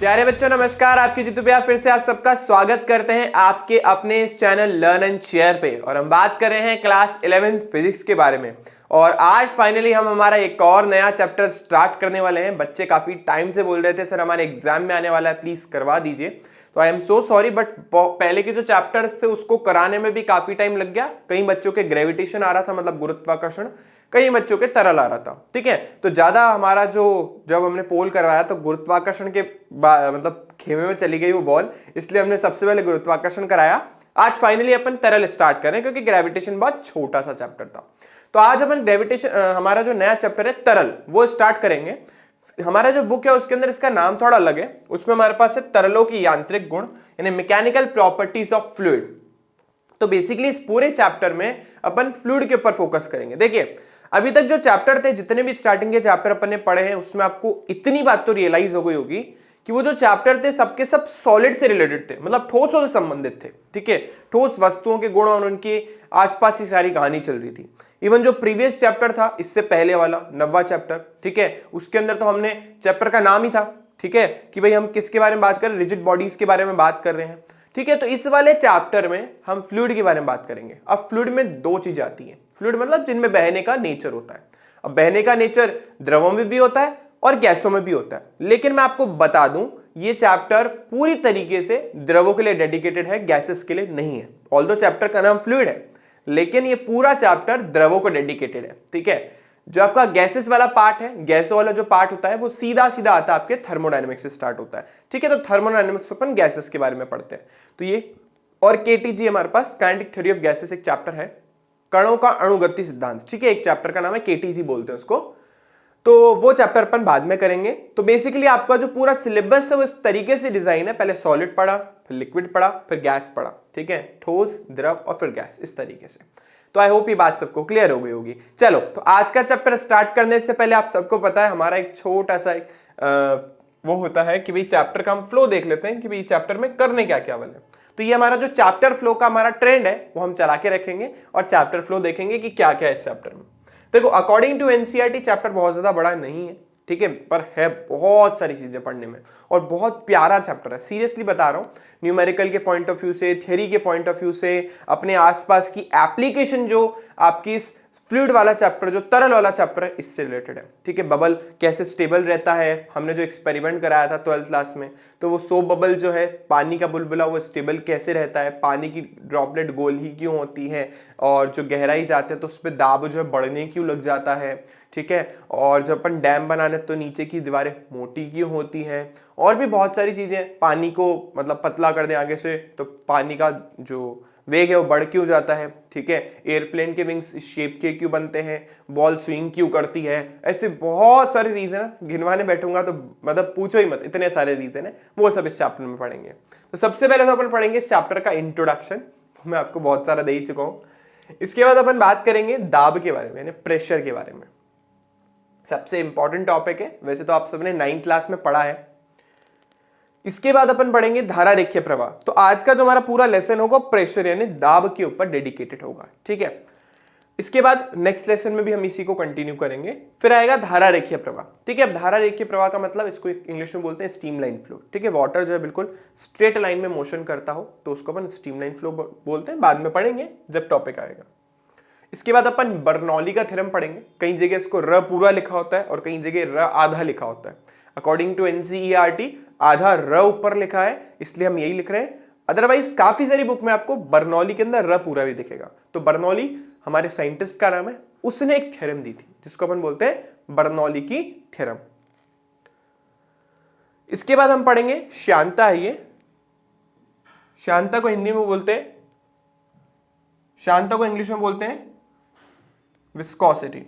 प्यारे बच्चों नमस्कार। आपकी जितु भैया फिर से आप सबका स्वागत करते हैं आपके अपने इस चैनल लर्न एंड शेयर पे। और हम बात कर रहे हैं क्लास 11th फिजिक्स के बारे में। और आज फाइनली हम हमारा एक और नया चैप्टर स्टार्ट करने वाले हैं। बच्चे काफी टाइम से बोल रहे थे सर हमारे एग्जाम में आने वाला है, प्लीज करवा दीजिए। तो I am so sorry, but पहले के जो चैप्टर्स थे उसको कराने में भी काफी टाइम लग गया। कई बच्चों के ग्रेविटेशन आ रहा था, मतलब गुरुत्वाकर्षण, कई बच्चों के तरल आ रहा था। ठीक है, तो ज्यादा हमारा जब हमने पोल करवाया तो गुरुत्वाकर्षण के मतलब खेमे में चली गई वो बॉल, इसलिए हमने सबसे पहले गुरुत्वाकर्षण कराया। आज फाइनली अपन तरल स्टार्ट करें क्योंकि ग्रेविटेशन बहुत छोटा सा चैप्टर था। तो आज अपन ग्रेविटेशन हमारा जो नया चैप्टर है तरल वो स्टार्ट करेंगे। हमारा जो बुक है उसके अंदर इसका नाम थोड़ा अलग है। उसमें हमारे पास है तरलों की यांत्रिक गुण, यानी मैकेनिकल प्रॉपर्टीज ऑफ फ्लूइड। तो बेसिकली इस पूरे चैप्टर में अपन फ्लूइड के ऊपर फोकस करेंगे। देखिए अभी तक जो चैप्टर थे, जितने भी स्टार्टिंग के चैप्टर अपन ने पढ़े हैं, उसमें आपको इतनी बात तो रियलाइज हो गई होगी कि वो जो चैप्टर थे सबके सब सॉलिड से रिलेटेड थे, मतलब ठोसों से संबंधित थे। ठीक है, ठोस वस्तुओं के गुण और उनके आसपास ही सारी कहानी चल रही थी। इवन जो प्रीवियस चैप्टर था इससे पहले वाला 9वां चैप्टर, ठीक है, उसके अंदर तो हमने चैप्टर का नाम ही था, ठीक है, कि भाई हम किसके बारे में बात कर रहे हैं, रिजिड बॉडीज के बारे में बात कर रहे हैं। ठीक है, तो इस वाले चैप्टर में हम फ्लूइड के बारे में बात करेंगे। अब फ्लूइड में दो चीजें आती हैं। फ्लूइड मतलब जिनमें बहने का नेचर होता है। अब बहने का नेचर द्रवों में भी होता है और गैसों में भी होता है, लेकिन मैं आपको बता दूं ये चैप्टर पूरी तरीके से द्रवों के लिए डेडिकेटेड है, गैसेस के लिए नहीं है। ऑल्दो चैप्टर का नाम फ्लूइड है, लेकिन ये पूरा चैप्टर द्रवों को डेडिकेटेड है। ठीक है, जो आपका गैसेस वाला पार्ट है, गैसों वाला जो पार्ट होता है वो सीधा सीधा आता है आपके थर्मोडायनेमिक्स से स्टार्ट होता है। ठीक है, तो थर्मोडायनेमिक्स अपन गैसेस के बारे में पढ़ते हैं। तो ये और केटीजी हमारे पास काइनेटिक थ्योरी ऑफ गैसेस एक चैप्टर है, कणों का अणुगति सिद्धांत। ठीक है, एक चैप्टर का नाम है केटीजी बोलते हैं उसको। तो वो चैप्टर अपन बाद में करेंगे। तो बेसिकली आपका जो पूरा सिलेबस है वो इस तरीके से डिजाइन है, पहले सॉलिड पढ़ा, फिर लिक्विड पढ़ा, फिर गैस पढ़ा। ठीक है, ठोस, द्रव और फिर गैस, इस तरीके से। तो आई होप ये बात सबको क्लियर हो गई होगी। चलो, तो आज का चैप्टर स्टार्ट करने से पहले आप सबको पता है हमारा एक छोटा सा वो होता है कि भाई चैप्टर का हम फ्लो देख लेते हैं कि भाई चैप्टर में करने क्या क्या वाले। तो ये हमारा जो चैप्टर फ्लो का हमारा ट्रेंड है वो हम चला के रखेंगे और चैप्टर फ्लो देखेंगे कि क्या क्या है इस चैप्टर में। देखो अकॉर्डिंग टू एनसीईआरटी चैप्टर बहुत ज्यादा बड़ा नहीं है, ठीक है, पर है बहुत सारी चीजें पढ़ने में और बहुत प्यारा चैप्टर है। सीरियसली बता रहा हूँ, न्यूमेरिकल के पॉइंट ऑफ व्यू से, थ्योरी के पॉइंट ऑफ व्यू से, अपने आसपास की एप्लीकेशन जो आपकी इस फ्लूइड वाला चैप्टर, जो तरल वाला चैप्टर है, इससे रिलेटेड है। ठीक है, बबल कैसे स्टेबल रहता है, हमने जो एक्सपेरिमेंट कराया था 12th क्लास में, तो वो सोप बबल जो है, पानी का बुलबुला, वो स्टेबल कैसे रहता है, पानी की ड्रॉपलेट गोल ही क्यों होती है, और जो गहराई जाते हैं तो उस पर दाब जो है बढ़ने क्यों लग जाता है। ठीक है, और जब अपन डैम बनाने तो नीचे की दीवारें मोटी क्यों होती हैं, और भी बहुत सारी चीजें। पानी को मतलब पतला कर दें आगे से तो पानी का जो वेग है वो बढ़ क्यों जाता है। ठीक है, एयरप्लेन के विंग्स इस शेप के क्यों बनते हैं, बॉल स्विंग क्यों करती है, ऐसे बहुत सारे रीजन है। गिनवाने बैठूंगा तो मतलब पूछो ही मत, इतने सारे रीजन है, वो सब इस चैप्टर में पढ़ेंगे। तो सबसे पहले तो अपन पढ़ेंगे इस चैप्टर का इंट्रोडक्शन, मैं आपको बहुत सारा दे ही चुका हूं। इसके बाद अपन बात करेंगे दाब के बारे में, यानी प्रेशर के बारे में। सबसे इंपॉर्टेंट टॉपिक है, वैसे तो आप सबने 9th क्लास में पढ़ा है। इसके बाद अपन पढ़ेंगे धारा रेखीय प्रवाह। तो आज का जो हमारा पूरा लेसन होगा प्रेशर यानी दाब के ऊपर डेडिकेटेड होगा। ठीक है, इसके बाद नेक्स्ट लेसन में भी हम इसी को कंटिन्यू करेंगे। फिर आएगा धारा रेखीय प्रवाह। ठीक है, अब धारा रेखीय प्रवाह का मतलब इसको इंग्लिश में बोलते हैं स्टीम लाइन फ्लो। ठीक है, वाटर जो है बिल्कुल स्ट्रेट लाइन में मोशन करता हो तो उसको अपन स्टीम लाइन फ्लो बोलते हैं, बाद में पढ़ेंगे जब टॉपिक आएगा। इसके बाद अपन बर्नौली का थ्योरम पढ़ेंगे। कई जगह इसको र पूरा लिखा होता है और कई जगह र आधा लिखा होता है। अकॉर्डिंग टू एनसीईआरटी आधा र ऊपर लिखा है, इसलिए हम यही लिख रहे हैं। अदरवाइज काफी सारी बुक में आपको बर्नौली के अंदर र पूरा भी दिखेगा। तो बर्नौली हमारे साइंटिस्ट का नाम है, उसने एक थ्योरम दी थी जिसको अपन बोलते हैं बर्नौली की थ्योरम। इसके बाद हम पढ़ेंगे श्यानता है ये, श्यानता को हिंदी में बोलते हैं, श्यानता को इंग्लिश में बोलते हैं विस्कोसिटी।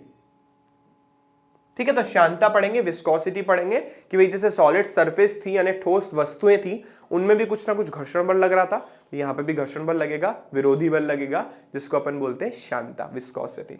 ठीक है, तो श्यानता पढ़ेंगे, विस्कोसिटी पढ़ेंगे कि भाई जैसे सॉलिड सरफेस थी यानी ठोस वस्तुएं थी, उनमें भी कुछ ना कुछ घर्षण बल लग रहा था, यहां पे भी घर्षण बल लगेगा, विरोधी बल लगेगा, जिसको अपन बोलते हैं श्यानता, विस्कोसिटी।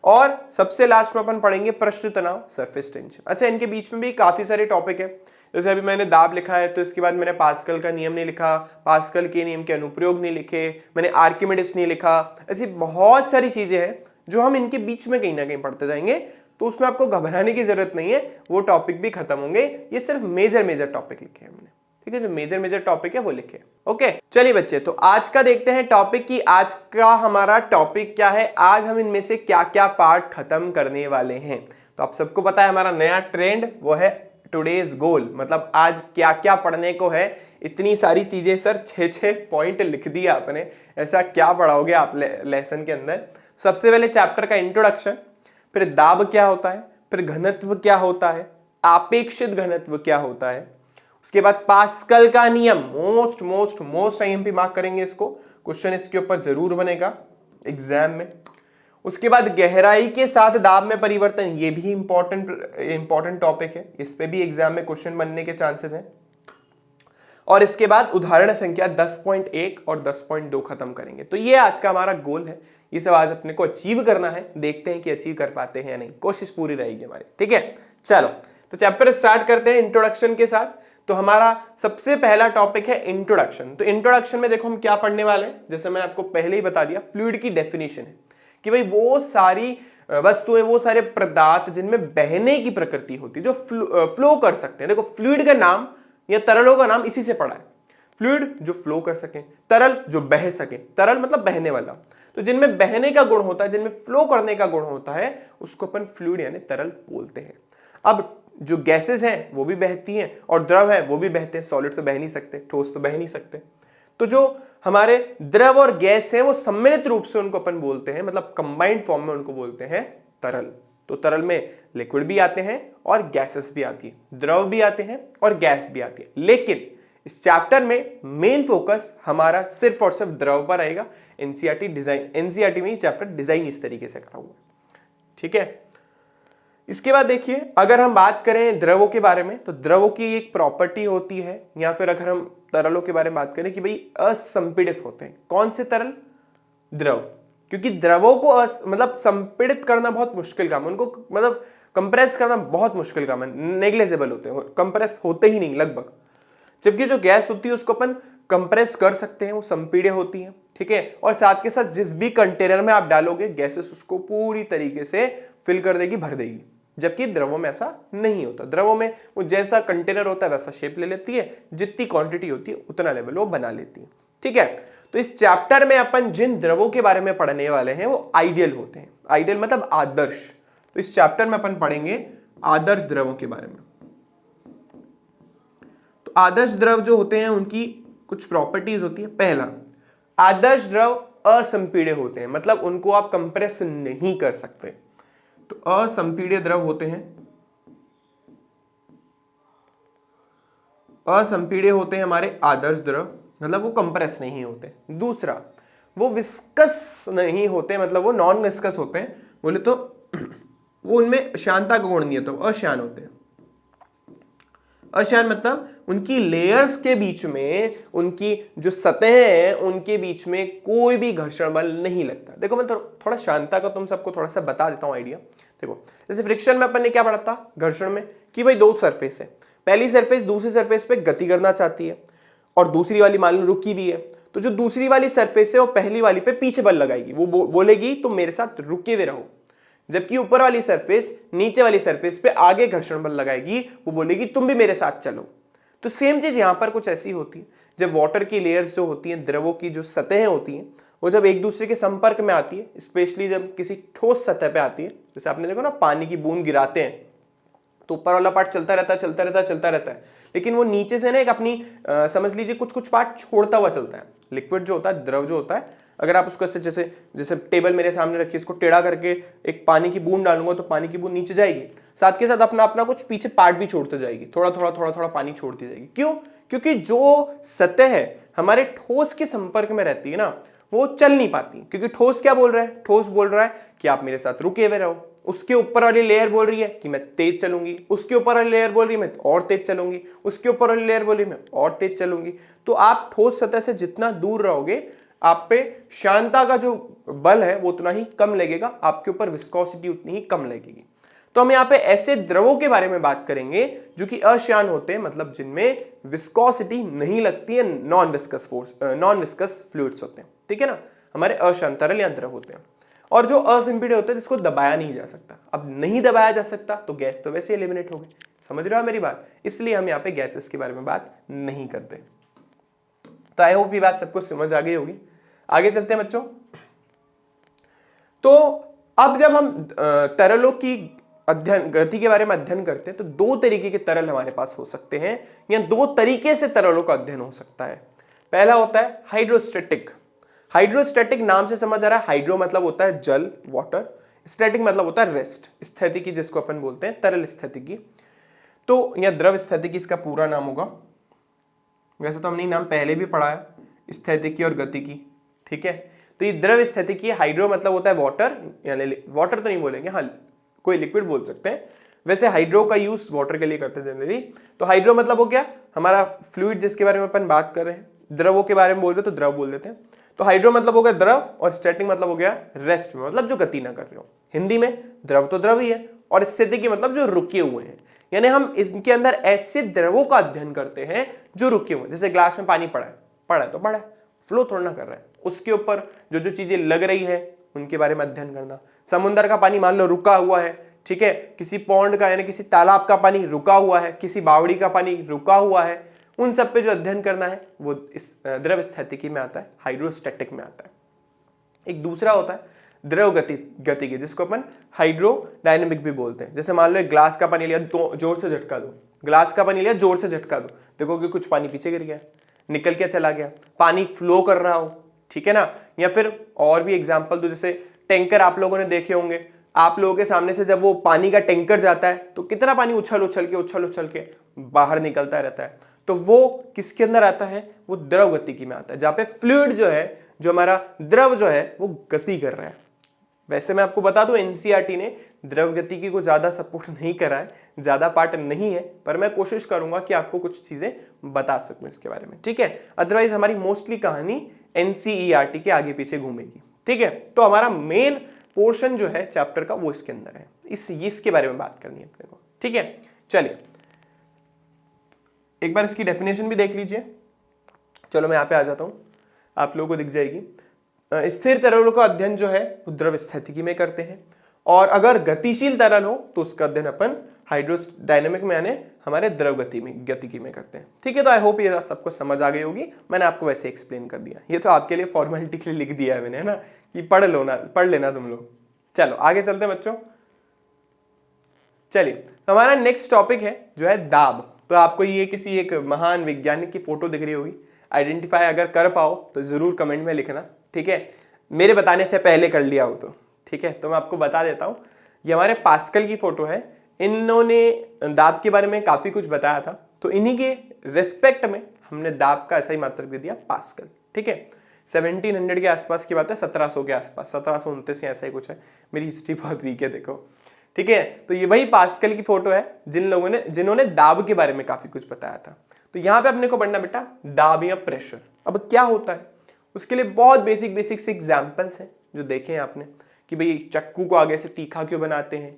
और सबसे लास्ट में अपन पढ़ेंगे पृष्ठ तनाव, सरफेस टेंशन। अच्छा, इनके बीच में भी काफी सारे टॉपिक है। जैसे अभी मैंने दाब लिखा है तो इसके बाद मैंने पास्कल का नियम नहीं लिखा, पास्कल के नियम के अनुप्रयोग नहीं लिखे, मैंने आर्किमिडीज नहीं लिखा। ऐसी बहुत सारी चीजें हैं जो हम इनके बीच में कहीं ना कहीं पढ़ते जाएंगे। तो उसमें आपको घबराने की जरूरत नहीं है, वो टॉपिक भी खत्म होंगे। ये सिर्फ मेजर टॉपिक लिखे हैं हमने, ठीक है, जो मेजर टॉपिक है वो लिखे। ओके चलिए बच्चे, तो आज का देखते हैं टॉपिक की आज का हमारा टॉपिक क्या है। आज हम इनमें से क्या क्या पार्ट खत्म करने वाले हैं। तो आप सबको पता है हमारा नया ट्रेंड वो है टुडेज गोल, मतलब आज क्या क्या पढ़ने को है। इतनी सारी चीजें सर, 6 पॉइंट लिख दिया आपने, ऐसा क्या पढ़ाओगे आप लेसन के अंदर। सबसे पहले चैप्टर का इंट्रोडक्शन, फिर दाब क्या होता है, फिर घनत्व क्या होता है, आपेक्षित घनत्व क्या होता है, उसके बाद पास्कल का नियम, मोस्ट आईएमपी मार्क करेंगे इसको, क्वेश्चन इसके ऊपर जरूर बनेगा एग्जाम में। उसके बाद गहराई के साथ दाब में परिवर्तन, ये भी इंपॉर्टेंट टॉपिक है, इस पे भी एग्जाम में क्वेश्चन बनने के चांसेस हैं। और इसके बाद उदाहरण संख्या 10.1 और 10.2 खत्म करेंगे। तो ये आज का हमारा गोल है, ये सब आज अपने को अचीव करना है, देखते हैं कि अचीव कर पाते हैं या नहीं, कोशिश पूरी रहेगी हमारी, ठीक है। चलो तो चैप्टर स्टार्ट करते हैं इंट्रोडक्शन के साथ। तो हमारा सबसे पहला टॉपिक है इंट्रोडक्शन। तो इंट्रोडक्शन में देखो हम क्या पढ़ने वाले हैं, जैसे मैंने आपको पहले ही बता दिया, फ्लूइड की डेफिनेशन है कि भाई वो सारी वस्तुएं, वो सारे पदार्थ जिनमें बहने की प्रकृति होती है, जो फ्लो कर सकते हैं। देखो फ्लूइड का नाम या तरलों का नाम इसी से पड़ा है, फ्लूइड जो फ्लो कर सके, तरल जो बह सके, तरल मतलब बहने वाला। तो जिनमें बहने का गुण होता है, जिनमें फ्लो करने का गुण होता है, उसको अपन फ्लूइड यानी तरल बोलते हैं। अब जो गैसेस हैं वो भी बहती हैं और द्रव है वो भी बहते हैं, सॉलिड तो बह नहीं सकते, ठोस तो बह नहीं सकते। तो जो हमारे द्रव और गैस हैं वो सम्मिलित रूप से उनको अपन बोलते हैं, मतलब कंबाइंड फॉर्म में उनको बोलते हैं तरल। तो तरल में लिक्विड भी आते हैं और गैसेस भी आती है, द्रव भी आते हैं और गैस भी आती है। लेकिन इस चैप्टर में मेन फोकस हमारा सिर्फ और सिर्फ द्रव पर रहेगा। एनसीईआरटी में ये चैप्टर डिजाइन इस तरीके से करा हुआ है, ठीक है। इसके बाद देखिए, अगर हम बात करें द्रवों के बारे में, तो द्रवों की एक प्रॉपर्टी होती है, या फिर अगर हम तरलों के बारे में बात करें कि भाई असंपीडित होते हैं। कौन से तरल? द्रव। क्योंकि द्रवों को मतलब संपीडित करना बहुत मुश्किल काम है, उनको मतलब कंप्रेस करना बहुत मुश्किल काम है, नेग्लिजिबल होते हैं, कंप्रेस होते ही नहीं लगभग। जबकि जो गैस होती है उसको अपन कंप्रेस कर सकते हैं, वो संपीड्य होती है, ठीक है। और साथ के साथ जिस भी कंटेनर में आप डालोगे गैसेस उसको पूरी तरीके से फिल कर देगी, भर देगी। जबकि द्रवों में ऐसा नहीं होता, द्रवों में वो जैसा कंटेनर होता है वैसा शेप ले लेती है, जितनी क्वांटिटी होती है उतना लेवल वो बना लेती है, ठीक है। तो इस चैप्टर में अपन जिन द्रवों के बारे में पढ़ने वाले हैं वो आइडियल होते हैं। आइडियल मतलब आदर्श। तो इस चैप्टर में अपन पढ़ेंगे आदर्श द्रवों के बारे में। तो आदर्श द्रव जो होते हैं उनकी कुछ प्रॉपर्टीज होती है। पहला, आदर्श द्रव असंपीड्य होते हैं, मतलब उनको आप कंप्रेस नहीं कर सकते। तो असंपीड्य द्रव होते हैं, असंपीड्य होते हैं हमारे आदर्श द्रव, मतलब वो कंप्रेस नहीं होते। दूसरा, वो विस्कस नहीं होते, मतलब वो नॉन विस्कस होते हैं। बोले तो वो उनमें श्यानता का गुण नहीं है, तो अश्यान होते हैं। अश्यान मतलब उनकी लेयर्स के बीच में, उनकी जो सतहें हैं उनके बीच में कोई भी घर्षण बल नहीं लगता। देखो मैं थोड़ा श्यानता का तुम सबको थोड़ा सा बता देता हूं आइडिया। देखो जैसे फ्रिक्शन में अपन ने क्या पढ़ा था घर्षण में, कि भाई दो सरफेस है, पहली सरफेस दूसरी सरफेस पे गति करना चाहती है और दूसरी वाली मान लो रुकी भी है। तो जो दूसरी वाली सरफेस है वो पहली वाली पे पीछे बल लगाएगी, वो बोलेगी तुम मेरे साथ रुके हुए रहो। जबकि ऊपर वाली सरफेस नीचे वाली सरफेस पे आगे घर्षण बल लगाएगी, वो बोलेगी तुम भी मेरे साथ चलो। तो सेम चीज यहां पर कुछ ऐसी होती है। जब वाटर की लेयर्स जो होती हैं, द्रवों की जो सतहें होती हैं, वो जब एक दूसरे के संपर्क में आती है, स्पेशली जब किसी ठोस सतह पे आती है, जैसे आपने देखो ना पानी की बूंद गिराते हैं तो ऊपर वाला पार्ट चलता रहता है, लेकिन वो नीचे से ना एक अपनी समझ लीजिए कुछ पार्ट छोड़ता हुआ चलता है। लिक्विड जो होता है, द्रव जो होता है, अगर आप उसको जैसे टेबल मेरे सामने रखिए, इसको टेढ़ा करके एक पानी की बूंद डालूंगा तो पानी की बूंद नीचे जाएगी, साथ के साथ अपना कुछ पीछे पार्ट भी छोड़ते जाएगी, थोड़ा पानी छोड़ती जाएगी। क्यों? क्योंकि जो सतह है हमारे ठोस के संपर्क में रहती है ना, वो चल नहीं पाती। क्योंकि ठोस क्या बोल रहा है? ठोस बोल रहा है कि आप मेरे साथ रुके हुए रहो। उसके ऊपर वाली लेयर बोल रही है कि मैं तेज चलूंगी, उसके ऊपर वाली लेयर बोल रही है मैं और तेज चलूंगी, उसके ऊपर वाली लेयर बोल रही है मैं और तेज चलूंगी। तो आप ठोस सतह से जितना दूर रहोगे, आप पे श्यानता का जो बल है वो उतना ही कम लगेगा, आपके ऊपर विस्कोसिटी उतनी ही कम लगेगी। तो हम यहाँ पे ऐसे द्रवों के बारे में बात करेंगे जो कि अश्यान होते हैं, मतलब जिनमें विस्कोसिटी नहीं लगती है, नॉन विस्कस फ्लूइड्स होते हैं, ठीक है ना, हमारे अश्यान तरल या द्रव होते हैं। और जो असिम्पिड होता है जिसको दबाया नहीं जा सकता। अब नहीं दबाया जा सकता तो गैस तो वैसे एलिमिनेट हो गई। समझ रहे हो मेरी बात? इसलिए हम यहाँ पे गैसेस के बारे में बात नहीं करते। तो आई होप ये बात सबको समझ आ गई होगी। आगे चलते हैं बच्चों। तो अब जब हम तरलों की अध्ययन गति के बारे में अध्ययन करते हैं तो दो तरीके के तरल हमारे पास हो सकते हैं या दो तरीके से तरलों का अध्ययन हो सकता है। पहला होता है हाइड्रोस्टैटिक। हाइड्रोस्टैटिक नाम से समझ आ रहा है, हाइड्रो मतलब होता है जल, वाटर, स्टैटिक मतलब होता है रेस्ट, स्थितिकी जिसको अपन बोलते हैं तरल स्थितिकी। तो यह द्रव स्थितिकी इसका पूरा नाम होगा। वैसे तो हमने नाम पहले भी पढ़ा है, स्थितिकी और गतिकी, ठीक है। तो ये द्रव स्थितिकी, हाइड्रो मतलब होता है वाटर, यानी वाटर तो नहीं बोलेंगे, हाँ कोई लिक्विड बोल सकते हैं। वैसे हाइड्रो का यूज वाटर के लिए करते हैं जनरली। तो हाइड्रो मतलब हो गया हमारा फ्लूइड जिसके बारे में अपन बात कर रहे हैं, द्रवों के बारे में बोल रहे तो द्रव बोल देते हैं। तो हाइड्रो मतलब हो गया द्रव और स्टैटिक मतलब हो गया रेस्ट में, मतलब जो गति ना कर रहे हो। हिंदी में द्रव तो द्रव ही है और स्थितिकी मतलब जो रुके हुए हैं, यानी हम इनके अंदर ऐसे द्रवों का अध्ययन करते हैं जो रुके हुए हैं। जैसे ग्लास में पानी पड़ा है तो पड़ा है, फ्लो थोड़ा ना कर रहा है, उसके ऊपर जो जो चीजें लग रही है उनके बारे में अध्ययन करना। समुद्र का पानी मान लो रुका हुआ है, ठीक है, किसी पॉन्ड का यानी किसी तालाब का पानी रुका हुआ है, किसी बावड़ी का पानी रुका हुआ है, उन सब पे जो अध्ययन करना है वो इस द्रव स्थितिकी में आता है, हाइड्रोस्टैटिक में आता है। एक दूसरा होता है द्रव गतिकी जिसको अपन हाइड्रोडायनेमिक भी बोलते हैं। जैसे मान लो एक ग्लास का पानी लिया, जोर से झटका दो, ग्लास का पानी लिया, जोर से झटका दो, देखोगे कुछ पानी पीछे गिर गया, निकल के चला गया, पानी फ्लो कर रहा हो, ठीक है ना। या फिर और भी एग्जांपल दो, जैसे टैंकर आप लोगों ने देखे होंगे, आप लोगों के सामने से जब वो पानी का टैंकर जाता है तो कितना पानी उछल उछल के बाहर निकलता रहता है। तो वो किसके अंदर आता है? वो द्रव गतिकी में आता है, जहां पे फ्लूइड जो है, जो हमारा द्रव जो है वो गति कर रहा है। वैसे मैं आपको बता दूं एनसीईआरटी ने द्रव गतिकी को ज्यादा सपोर्ट नहीं करा है, ज्यादा पार्ट नहीं है, पर मैं कोशिश करूंगा कि आपको कुछ चीजें बता सकूं इसके बारे में, ठीक है। अदरवाइज हमारी मोस्टली कहानी एनसीईआरटी के आगे पीछे घूमेगी, ठीक है। तो हमारा मेन पोर्शन जो है चैप्टर का वो इसके अंदर है, इसके बारे में बात करनी है अपने को, ठीक है। चलिए एक बार इसकी डेफिनेशन भी देख लीजिए। चलो मैं यहाँ पे आ जाता हूं, आप लोगों को दिख जाएगी। स्थिर तरलों का अध्ययन जो है वो द्रव स्थितिकी में करते हैं, और अगर गतिशील तरल हो तो उसका अध्ययन अपन हाइड्रोडायनेमिक में यानी हमारे द्रव गतिकी में करते हैं, ठीक है। तो आई होप ये सबको समझ आ गई होगी, मैंने आपको वैसे एक्सप्लेन कर दिया। ये तो आपके लिए फॉर्मेलिटी के लिए लिख दिया है मैंने, है ना, कि पढ़ लेना तुम लोग। चलो आगे चलते हैं बच्चों। चलिए हमारा नेक्स्ट टॉपिक है जो है दाब। तो आपको ये किसी एक महान वैज्ञानिक की फोटो दिख रही होगी, आइडेंटिफाई अगर कर पाओ तो जरूर कमेंट में लिखना, ठीक है। मेरे बताने से पहले कर लिया हो तो, ठीक है। तो मैं आपको बता देता हूं, ये हमारे पास्कल की फोटो है। इन्होंने दाब के बारे में काफी कुछ बताया था, तो इन्हीं के रिस्पेक्ट में हमने दाब का ऐसा ही मात्रक दे दिया पास्कल, ठीक है। 1700 के आसपास की बात है, 1700 के आसपास, 1729 ऐसा ही कुछ है। मेरी हिस्ट्री बहुत वीक है देखो, ठीक है। तो ये वही पास्कल की फोटो है जिन्होंने दाब के बारे में काफी कुछ बताया था। तो यहाँ पे अपने को पढ़ना बेटा दाब या प्रेशर। अब क्या होता है उसके लिए बहुत बेसिक से एग्जाम्पल्स हैं जो देखे हैं आपने, कि भाई चक्कू को आगे से तीखा क्यों बनाते हैं,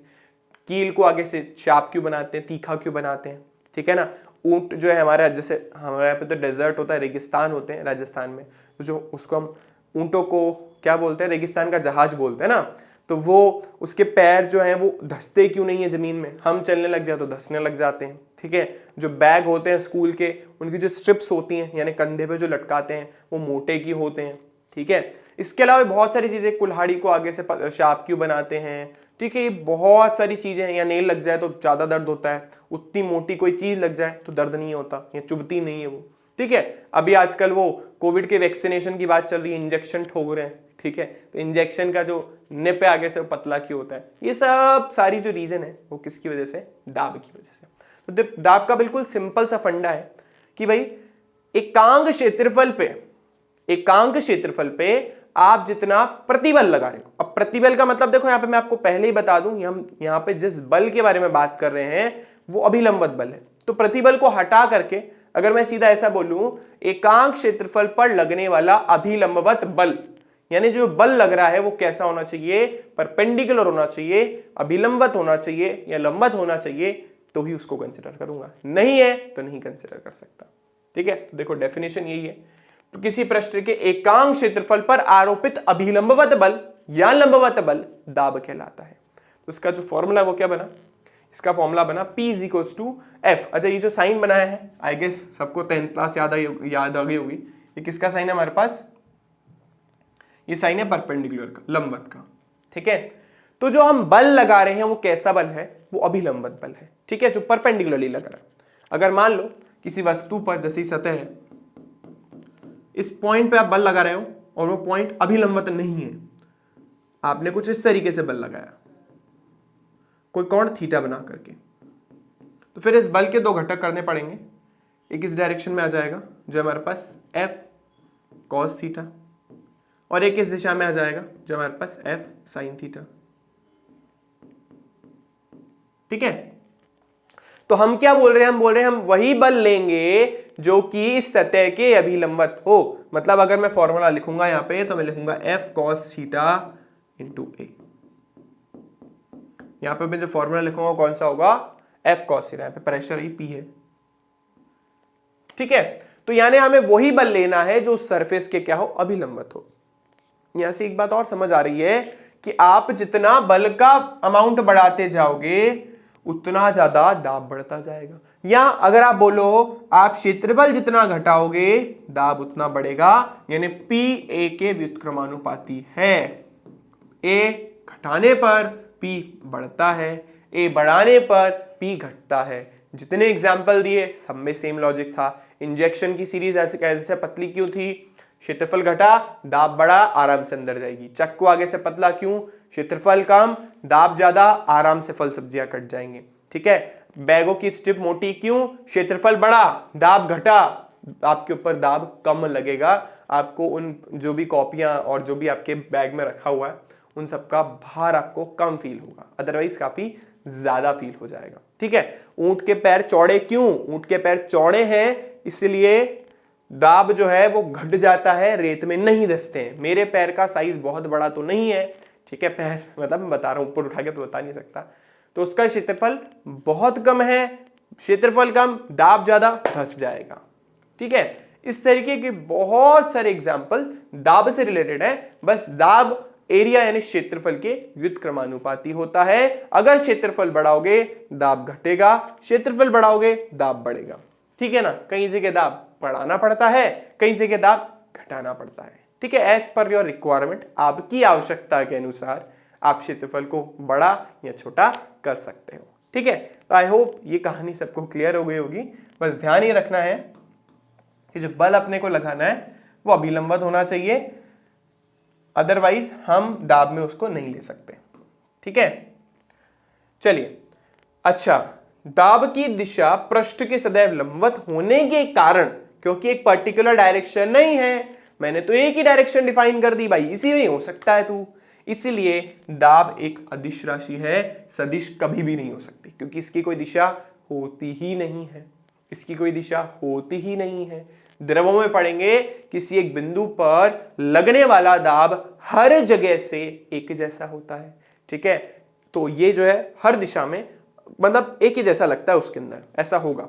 कील को आगे से चाप क्यों बनाते हैं, तीखा क्यों बनाते हैं, ठीक है ना। ऊंट जो है हमारा, जैसे हमारे यहाँ पे तो डेजर्ट होता है, रेगिस्तान होते हैं राजस्थान में, तो जो उसको हम ऊंटों को क्या बोलते हैं, रेगिस्तान का जहाज बोलते हैं ना। तो वो उसके पैर जो हैं वो धंसते क्यों नहीं है जमीन में, हम चलने लग जाए तो धंसने लग जाते हैं, ठीक है। जो बैग होते हैं स्कूल के, उनकी जो स्ट्रिप्स होती हैं यानी कंधे पे जो लटकाते हैं वो मोटे की होते हैं, ठीक है। इसके अलावा बहुत सारी चीजें, कुल्हाड़ी को आगे से शार्प क्यों बनाते हैं, ठीक है। ये बहुत सारी चीजें हैं। या नेल लग जाए तो ज्यादा दर्द होता है, उतनी मोटी कोई चीज लग जाए तो दर्द नहीं होता, या चुभती नहीं है वो, ठीक है। अभी आजकल वो कोविड के वैक्सीनेशन की बात चल रही है, इंजेक्शन ठोक रहे हैं, ठीक है। तो इंजेक्शन का जो निप है आगे से वो पतला क्यों होता है, ये सब सारी जो रीजन है वो किसकी वजह से, दाब की वजह से। तो दाब का बिल्कुल सिंपल सा फंडा है कि भाई एकांक क्षेत्रफल पे आप जितना प्रतिबल लगा रहे हो। अब प्रतिबल का मतलब देखो, यहाँ पे मैं आपको पहले ही बता दूं, हम यहाँ पे जिस बल के बारे में बात कर रहे हैं वो अभिलंबवत बल है। तो प्रतिबल को हटा करके अगर मैं सीधा ऐसा बोलूं, एकांक क्षेत्रफल पर लगने वाला अभिलंबवत बल, यानी जो बल लग रहा है वो कैसा होना चाहिए, परपेंडिकुलर होना चाहिए, अभिलंबवत होना चाहिए या लंबवत होना चाहिए, तो ही उसको कंसिडर करूंगा, नहीं है तो नहीं कंसिडर कर सकता, ठीक है। तो देखो डेफिनेशन यही है, तो किसी पृष्ठ के एकांक क्षेत्रफल पर आरोपित अभिलंबवत बल या लंबवत बल दाब कहलाता है। तो इसका जो फॉर्मूला वो क्या बना, इसका फॉर्मूला बना P is equals to F. अच्छा ये जो साइन बनाया है आई गेस सबको 10th क्लास याद आ गई होगी। ये किसका साइन है हमारे पास, ये साइन है परपेंडिकुलर का, लंबवत का। ठीक है, तो जो हम बल लगा रहे हैं वो कैसा बल है, वो अभिलंबत बल है। ठीक है, जो परपेंडिकुलरली लग रहा है। अगर मान लो किसी वस्तु पर जैसी सतह है, इस पॉइंट पे आप बल लगा रहे हो और वो पॉइंट अभिलंबत नहीं है, आपने कुछ इस तरीके से बल लगाया कोई कोण थीटा बना करके, तो फिर इस बल के दो घटक करने पड़ेंगे। एक इस डायरेक्शन में आ जाएगा जो हमारे पास एफ कॉस थीटा, और एक इस दिशा में आ जाएगा जो हमारे पास एफ साइन थीटा। ठीक है, तो हम क्या बोल रहे हैं, हम बोल रहे हैं हम वही बल लेंगे जो कि इस सतह के अभिलंबत हो। मतलब अगर मैं फॉर्मूला लिखूंगा यहां पे तो मैं लिखूंगा एफ कॉस थीटा इंटू ए। यहां पे मैं जो फॉर्मूला लिखूंगा कौन सा होगा, एफ कॉस थीटा। यहां पे प्रेशर ही पी है। ठीक है, तो यानी हमें वही बल लेना है जो सरफेस के क्या हो, अभिलंबत हो। यहां से एक बात और समझ आ रही है कि आप जितना बल का अमाउंट बढ़ाते जाओगे उतना ज्यादा दाब बढ़ता जाएगा। या अगर आप बोलो आप क्षेत्रफल जितना घटाओगे दाब उतना बढ़ेगा, यानी P A के व्युत्क्रमानुपाती है। A घटाने पर P बढ़ता है, A बढ़ाने पर P घटता है। जितने एग्जाम्पल दिए सब में सेम लॉजिक था। इंजेक्शन की सीरीज ऐसे कैसे पतली क्यों थी, क्षेत्रफल घटा दाब बढ़ा आराम से अंदर जाएगी। चक्कू आगे से पतला क्यों, क्षेत्रफल कम दाब ज्यादा आराम से फल सब्जियां कट जाएंगे। ठीक है, बैगों की स्ट्रिप मोटी क्यों, क्षेत्रफल बढ़ा दाब घटा, आपके ऊपर दाब कम लगेगा। आपको उन जो भी कॉपियां और जो भी आपके बैग में रखा हुआ है उन सबका भार आपको कम फील होगा, अदरवाइज काफी ज्यादा फील हो जाएगा। ठीक है, ऊंट के पैर चौड़े क्यों, ऊंट के पैर चौड़े हैं इसलिए दाब जो है वो घट जाता है, रेत में नहीं धंसते हैं। मेरे पैर का साइज बहुत बड़ा तो नहीं है, ठीक है, पैर मतलब मैं बता रहा हूं, ऊपर उठा के तो बता नहीं सकता, तो उसका क्षेत्रफल बहुत कम है, क्षेत्रफल कम दाब ज्यादा धंस जाएगा। ठीक है, इस तरीके के बहुत सारे एग्जाम्पल दाब से रिलेटेड है। बस दाब एरिया यानी क्षेत्रफल के व्युत्क्रमानुपाती होता है। अगर क्षेत्रफल बढ़ाओगे दाब घटेगा, क्षेत्रफल बढ़ाओगे दाब बढ़ेगा। ठीक है ना, कई जगह दाब बढ़ाना पड़ता है, कई जगह दाब घटाना पड़ता है। ठीक है, एज पर योर रिक्वायरमेंट, आपकी आवश्यकता के अनुसार आप क्षेत्रफल को बड़ा या छोटा कर सकते हो। ठीक है, तो आई होप ये कहानी सबको क्लियर हो गई होगी। बस ध्यान ये रखना है कि जो बल अपने को लगाना है वो अभिलंबत होना चाहिए, अदरवाइज हम दाब में उसको नहीं ले सकते। ठीक है, चलिए, अच्छा, दाब की दिशा पृष्ठ के सदैव लंबवत होने के कारण, क्योंकि एक पर्टिकुलर डायरेक्शन नहीं है, मैंने तो एक ही डायरेक्शन डिफाइन कर दी भाई, इसी में हो सकता है तू, इसलिए दाब एक अदिश राशि है, सदिश कभी भी नहीं हो सकती, क्योंकि इसकी कोई दिशा होती ही नहीं है, इसकी कोई दिशा होती ही नहीं है। द्रवों में पढ़ेंगे किसी एक बिंदु पर लगने वाला दाब हर जगह से एक जैसा होता है। ठीक है, तो ये जो है हर दिशा में मतलब एक ही जैसा लगता है, उसके अंदर ऐसा होगा।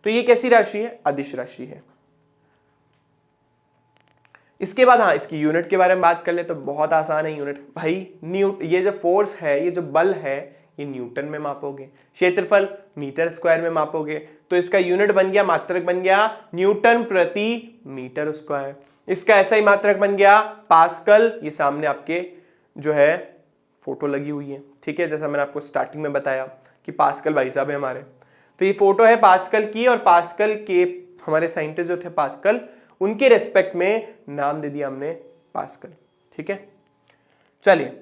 तो ये कैसी राशि है, अदिश राशि है। इसके बाद हाँ, इसकी यूनिट के बारे में बात कर ले तो बहुत आसान है यूनिट भाई। ये जो फोर्स है, ये जो बल है, ये न्यूटन में मापोगे, क्षेत्रफल मीटर स्क्वायर में मापोगे, तो इसका यूनिट बन गया, मात्रक बन गया न्यूटन प्रति मीटर स्क्वायर। इसका ऐसा ही मात्रक बन गया पास्कल। ये सामने आपके जो है फोटो लगी हुई है। ठीक है, जैसा मैंने आपको स्टार्टिंग में बताया कि पास्कल भाई साहब है हमारे, तो ये फोटो है पास्कल की, और पास्कल के हमारे साइंटिस्ट जो थे पास्कल, उनके रेस्पेक्ट में नाम दे दिया हमने पास्कल। ठीक है, चलिए,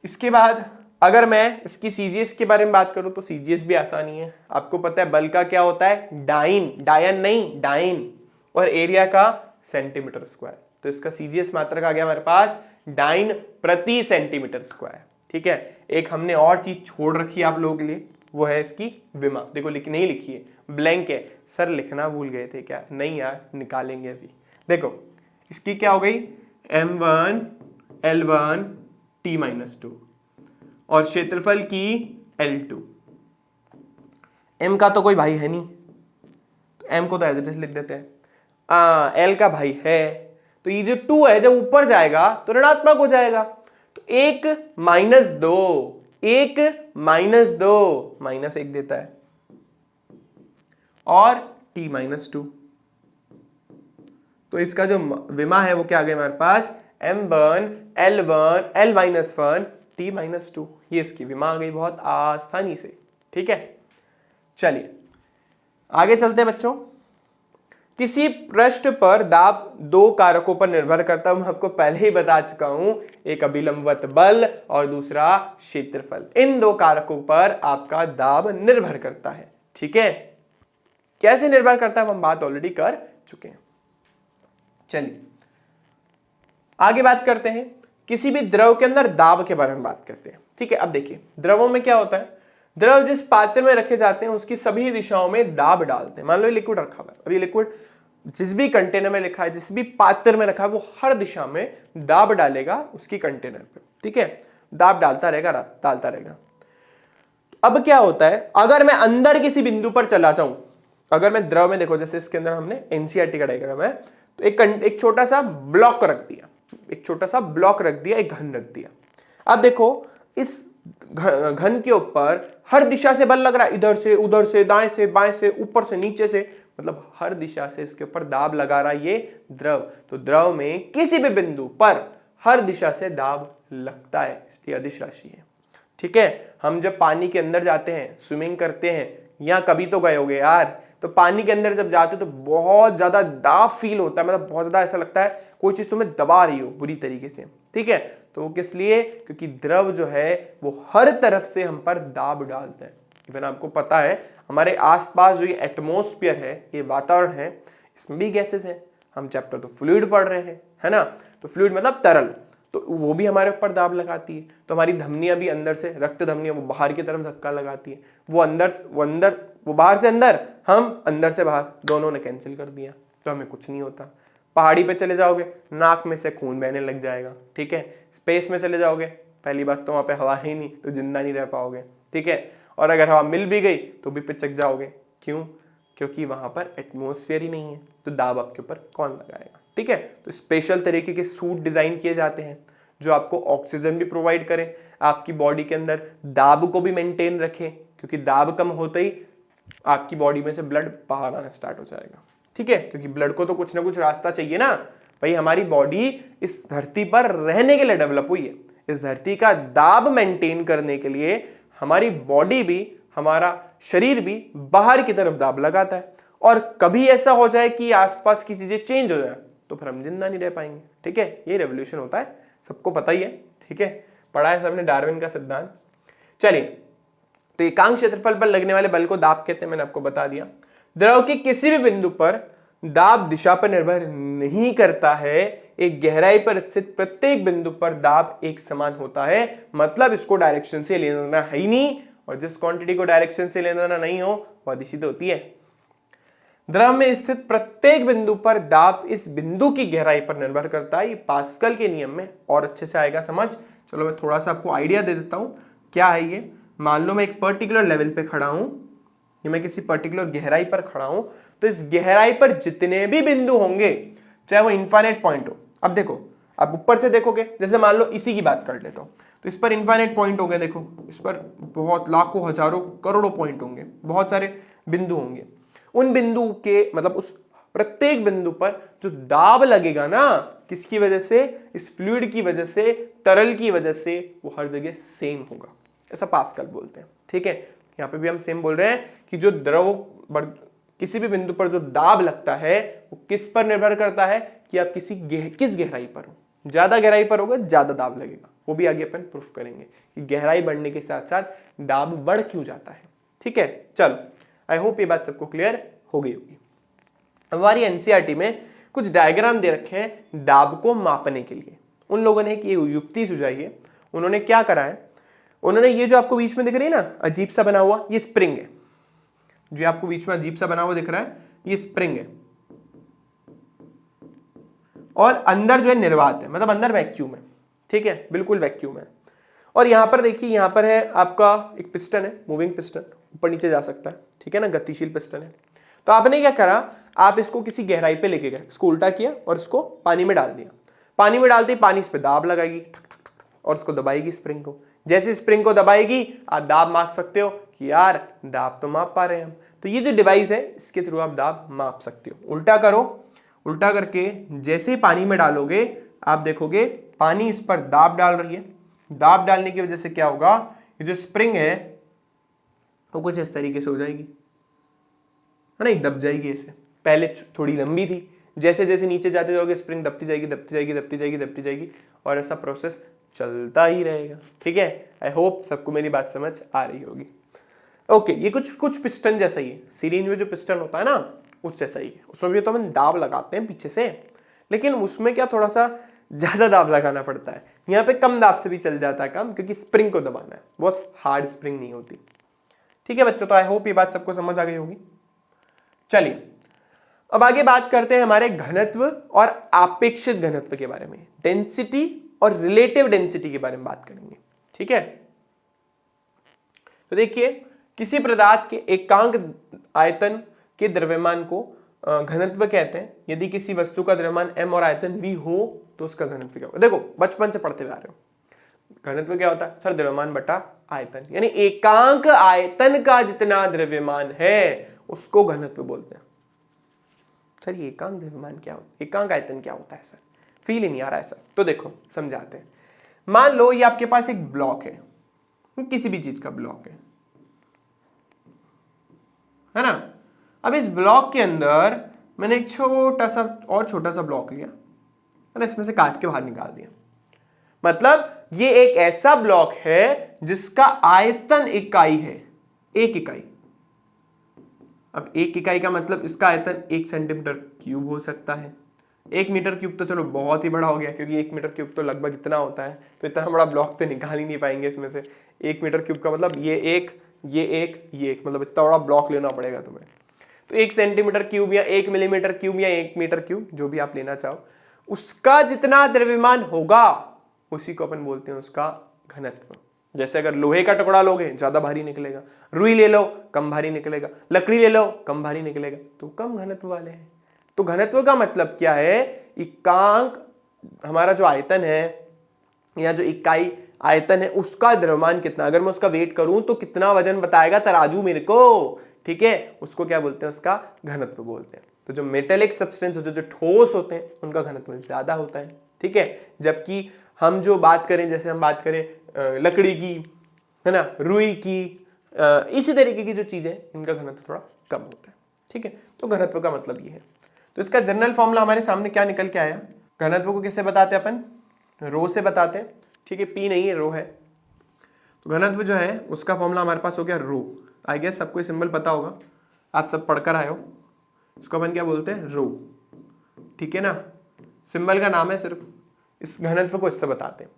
इसके बाद अगर मैं इसकी सीजीएस के बारे में बात करूं तो सीजीएस भी आसानी है। आपको पता है बल का क्या होता है, डाइन, डायन नहीं डाइन, और एरिया का सेंटीमीटर स्क्वायर। तो इसका सीजीएस मात्रक आ गया हमारे पास डाइन प्रति सेंटीमीटर स्क्वायर। ठीक है, एक हमने और चीज छोड़ रखी है आप लोगों के लिए, वो है इसकी विमा। देखो नहीं लिखी है, ब्लैंक है। सर लिखना भूल गए थे क्या, नहीं यार निकालेंगे अभी। देखो इसकी क्या हो गई, m1 L1 T-2 और क्षेत्रफल की L2। m का तो कोई भाई है नहीं, तो m को तो एज इट इज लिख देते हैं। L का भाई है, तो ये जो 2 है जब ऊपर जाएगा तो ऋणात्मक हो जाएगा। 1 माइनस 2, 1 माइनस 2 माइनस 1 देता है, और t माइनस 2। तो इसका जो विमा है वो क्या आ गया हमारे पास, m1 L1 L minus 1 t minus 2। ये इसकी विमा आ गई बहुत आसानी से। ठीक है, चलिए आगे चलते हैं बच्चों। किसी पृष्ठ पर दाब दो कारकों पर निर्भर करता है। मैं आपको पहले ही बता चुका हूं, एक अभिलंबवत बल और दूसरा क्षेत्रफल। इन दो कारकों पर आपका दाब निर्भर करता है। ठीक है, कैसे निर्भर करता है हम बात ऑलरेडी कर चुके हैं। चलिए आगे बात करते हैं, किसी भी द्रव के अंदर दाब के बारे में बात करते हैं। ठीक है, अब देखिए द्रवों में क्या होता है, द्रव जिस पात्र में रखे जाते हैं उसकी सभी दिशाओं में दाब डालते हैं। मान लो ये लिक्विड रखा हुआ है, अब ये लिक्विड जिस भी कंटेनर में लिखा है, जिस भी पात्र में रखा है, वो हर दिशा में दाब डालेगा उसकी कंटेनर पे। ठीक है, दाब डालता रहेगा। अब क्या होता है, अगर मैं अंदर किसी बिंदु पर चला जाऊं, अगर मैं द्रव में देखो, जैसे इसके अंदर हमने एनसीईआरटी का डायग्राम है, तो एक छोटा सा ब्लॉक रख दिया, एक घन रख दिया। अब देखो इस घन के ऊपर हर दिशा से बल लग रहा है, इधर से उधर से, दाएं से बाएं से, ऊपर से नीचे से, मतलब हर दिशा से इसके ऊपर दाब लगा रहा है ये द्रव। तो द्रव में किसी भी बिंदु पर हर दिशा से दाब लगता है, इसलिए अदिश राशि है। ठीक है, हम जब पानी के अंदर जाते हैं, स्विमिंग करते हैं, या कभी तो गए होगे यार, तो पानी के अंदर जब जाते हो तो बहुत ज्यादा दाब फील होता है, मतलब बहुत ज्यादा ऐसा लगता है कोई चीज तुम्हें दबा रही हो बुरी तरीके से। ठीक है, तो वो किस लिए, क्योंकि द्रव जो है वो हर तरफ से हम पर दाब डालता है। इवन आपको पता है हमारे आसपास जो ये एटमॉस्फेयर है, ये वातावरण है, इसमें भी गैसेस है। हम चैप्टर तो फ्लूइड पढ़ रहे हैं, है ना, तो फ्लूइड मतलब तरल, तो वो भी हमारे ऊपर दाब लगाती है। तो हमारी धमनियां भी अंदर से, रक्त धमनियां वो बाहर की तरफ धक्का लगाती है, वो बाहर से अंदर, हम अंदर से बाहर, दोनों ने कैंसिल कर दिया, तो हमें कुछ नहीं होता। पहाड़ी पे चले जाओगे, नाक में से खून बहने लग जाएगा। ठीक है, स्पेस में चले जाओगे, पहली बात तो वहां पे हवा ही नहीं, तो जिंदा नहीं रह पाओगे। ठीक है, और अगर हवा मिल भी गई तो भी पिचक जाओगे। क्यों, क्योंकि वहां पर एटमॉस्फेयर ही नहीं है, तो दाब आपके ऊपर कौन लगाएगा। ठीक है, तो स्पेशल तरीके के सूट डिजाइन किए जाते हैं जो आपको ऑक्सीजन भी प्रोवाइड करें, आपकी बॉडी के अंदर दाब को भी मेंटेन रखें, क्योंकि दाब कम होते ही आपकी बॉडी में से ब्लड बाहर आना स्टार्ट हो जाएगा। ठीक है, क्योंकि ब्लड को तो कुछ ना कुछ रास्ता चाहिए ना भाई। हमारी बॉडी इस धरती पर रहने के लिए डेवलप हुई है, इस धरती का दाब मेंटेन करने के लिए हमारी बॉडी भी, हमारा शरीर भी बाहर की तरफ दाब लगाता है। और कभी ऐसा हो जाए कि आसपास की चीजें चेंज हो जाए तो फिर हम जिंदा नहीं रह पाएंगे। ठीक है, ये रेवोल्यूशन होता है, सबको पता ही है। ठीक है, पढ़ा है सबने डार्विन का सिद्धांत। चलिए, तो एकांक क्षेत्रफल पर लगने वाले बल को दाब कहते हैं, मैंने आपको बता दिया। द्रव के किसी भी बिंदु पर दाब दिशा पर निर्भर नहीं करता है, एक गहराई पर स्थित प्रत्येक बिंदु पर दाब एक समान होता है। मतलब इसको डायरेक्शन से लेना देना है ही नहीं, और जिस क्वांटिटी को डायरेक्शन से लेना देना नहीं हो वह अदिशित होती है। द्रव में स्थित प्रत्येक बिंदु पर दाब इस बिंदु की गहराई पर निर्भर करता है। ये पास्कल के नियम में और अच्छे से आएगा समझ। चलो मैं थोड़ा सा आपको आइडिया दे देता हूं क्या है ये। मान लो मैं एक पर्टिकुलर लेवल पे खड़ा हूं, या मैं किसी पर्टिकुलर गहराई पर खड़ा हूं, तो इस गहराई पर जितने भी बिंदु होंगे, चाहे वो इनफाइनाइट पॉइंट हो। अब देखो, आप ऊपर से देखोगे, जैसे मान लो इसी की बात कर लेता हूं, तो इस पर इनफाइनाइट पॉइंट हो गए। देखो इस पर बहुत लाखों, हजारों, करोड़ों पॉइंट होंगे, बहुत सारे बिंदु होंगे। उन बिंदु के मतलब उस प्रत्येक बिंदु पर जो दाब लगेगा ना, किसकी वजह से, इस फ्लूइड की वजह से, तरल की वजह से, वो हर जगह सेम होगा। ऐसा पास्कल बोलते हैं। ठीक है, यहाँ पे भी हम सेम बोल रहे हैं कि जो द्रव किसी भी बिंदु पर जो दाब लगता है वो किस पर निर्भर करता है कि आप किस गहराई पर हो। ज्यादा गहराई पर होगा ज्यादा दाब लगेगा, वो भी आगे अपन प्रूफ करेंगे कि गहराई बढ़ने के साथ साथ दाब बढ़ क्यों जाता है। ठीक है, चलो आई होप ये बात सबको क्लियर हो गई होगी। हमारी एनसीईआरटी में कुछ डायग्राम दे रखे हैं दाब को मापने के लिए। उन लोगों ने एक ये युक्ति सुझाई है। उन्होंने क्या करा है, उन्होंने ये जो आपको बीच में दिख रही है ना अजीब सा बना हुआ, ये स्प्रिंग है। जो आपको बीच में अजीब सा बना हुआ दिख रहा है ये स्प्रिंग है, और अंदर जो है निर्वात है, मतलब अंदर वैक्यूम है। ठीक है, बिल्कुल वैक्यूम है। और यहां पर देखिए, यहां पर है आपका एक पिस्टन है, मूविंग पिस्टन, ऊपर नीचे जा सकता है। ठीक है ना, गतिशील पिस्टन है। तो आपने क्या करा, आप इसको किसी गहराई पे लेके गए, इसको उल्टा किया और इसको पानी में डाल दिया। पानी में डालते ही पानी इस पे दाब लगाएगी, और उसको दबाएगी स्प्रिंग को। जैसे स्प्रिंग को दबाएगी आप दाब माप सकते हो कि यार दाब तो माप पा रहे हैं हम। तो ये जो डिवाइस है इसके थ्रू आप दाब माप सकते हो। उल्टा करो, उल्टा करके जैसे ही पानी में डालोगे आप देखोगे पानी इस पर दाब डाल रही है। दाब डालने की वजह से क्या होगा, ये जो स्प्रिंग है वो कुछ इस तरीके से हो जाएगी, है ना, दब जाएगी ऐसे। पहले थोड़ी लंबी थी, जैसे जैसे नीचे जाते जाओगे स्प्रिंग दबती जाएगी दबती जाएगी दबती जाएगी दबती जाएगी और ऐसा प्रोसेस चलता ही रहेगा। ठीक है, आई होप सबको मेरी बात समझ आ रही होगी। ओके, ये कुछ पिस्टन जैसा ही है। सिरिंज में जो पिस्टन होता है ना उस जैसा ही है। उसमें भी तो हम दाब लगाते हैं पीछे से, लेकिन उसमें क्या थोड़ा सा ज्यादा दाब लगाना पड़ता है। यहाँ पे कम दाब से भी चल जाता है काम, क्योंकि स्प्रिंग को दबाना है, बहुत हार्ड स्प्रिंग नहीं होती। ठीक है बच्चों, तो आई होप ये बात सबको समझ आ गई होगी। चलिए अब आगे बात करते हैं हमारे घनत्व और आपेक्षित घनत्व के बारे में। डेंसिटी और रिलेटिव डेंसिटी के बारे में बात करेंगे। ठीक है, तो देखिए किसी पदार्थ के एकांक आयतन के द्रव्यमान को घनत्व कहते हैं। यदि किसी वस्तु का द्रव्यमान m और आयतन v हो तो उसका घनत्व क्या होगा। देखो बचपन से पढ़ते हुए आ रहे हो, घनत्व क्या होता है सर, द्रव्यमान बटा आयतन, यानी एकांक आयतन का जितना द्रव्यमान है उसको घनत्व बोलते हैं। सर ये एकांक द्रव्यमान क्या होता है, एकांक आयतन क्या होता है सर, फील ही नहीं आ रहा है सर। तो देखो समझाते हैं। मान लो ये आपके पास एक ब्लॉक है, किसी भी चीज का ब्लॉक है ना। अब इस ब्लॉक के अंदर मैंने एक छोटा सा ब्लॉक लिया, मैंने इसमें से काट के बाहर निकाल दिया। मतलब ये एक ऐसा ब्लॉक है जिसका आयतन इकाई है, एक इकाई। अब एक इकाई का मतलब इसका आयतन 1 सेंटीमीटर क्यूब हो सकता है। 1 मीटर क्यूब तो चलो बहुत ही बड़ा हो गया, क्योंकि 1 मीटर क्यूब तो लगभग इतना होता है, तो इतना बड़ा ब्लॉक तो निकाल ही नहीं पाएंगे इसमें से। 1 मीटर क्यूब का मतलब ये एक, मतलब इतना बड़ा ब्लॉक लेना पड़ेगा तुम्हें। तो 1 सेंटीमीटर क्यूब या 1 मिलीमीटर क्यूब या 1 मीटर क्यूब, जो भी आप लेना चाहो, उसका जितना द्रव्यमान होगा उसी को अपन बोलते हैं उसका घनत्व। जैसे अगर लोहे का टुकड़ा लोगे ज्यादा भारी निकलेगा, रुई ले लो कम भारी निकलेगा, लकड़ी ले लो कम भारी निकलेगा, तो कम घनत्व वाले हैं। तो घनत्व का मतलब क्या है, एकांक हमारा जो आयतन है या जो इकाई आयतन है उसका द्रव्यमान कितना, अगर मैं उसका वेट करूं तो कितना वजन बताएगा तराजू मेरे को। ठीक है, उसको क्या बोलते हैं, उसका घनत्व बोलते हैं। तो जो मेटेलिक सब्सटेंस जो ठोस होते हैं उनका घनत्व ज्यादा होता है। ठीक है, जबकि हम जो बात करें, जैसे हम बात करें लकड़ी की, है ना, रुई की, इसी तरीके की जो चीजें इनका घनत्व थोड़ा कम होता है। ठीक है, तो घनत्व का मतलब ये है। तो इसका जनरल फॉर्मूला हमारे सामने क्या निकल के आया, घनत्व को किससे बताते हैं अपन, रो से बताते हैं। ठीक है, पी नहीं है, रो है। तो घनत्व जो है उसका फॉर्मूला हमारे पास हो गया रो। आई गेस सबको सिंबल पता होगा, आप सब पढ़कर आए हो। इसको अपन क्या बोलते हैं, रो। ठीक है ना, सिंबल का नाम है सिर्फ, इस घनत्व को इससे बताते हैं।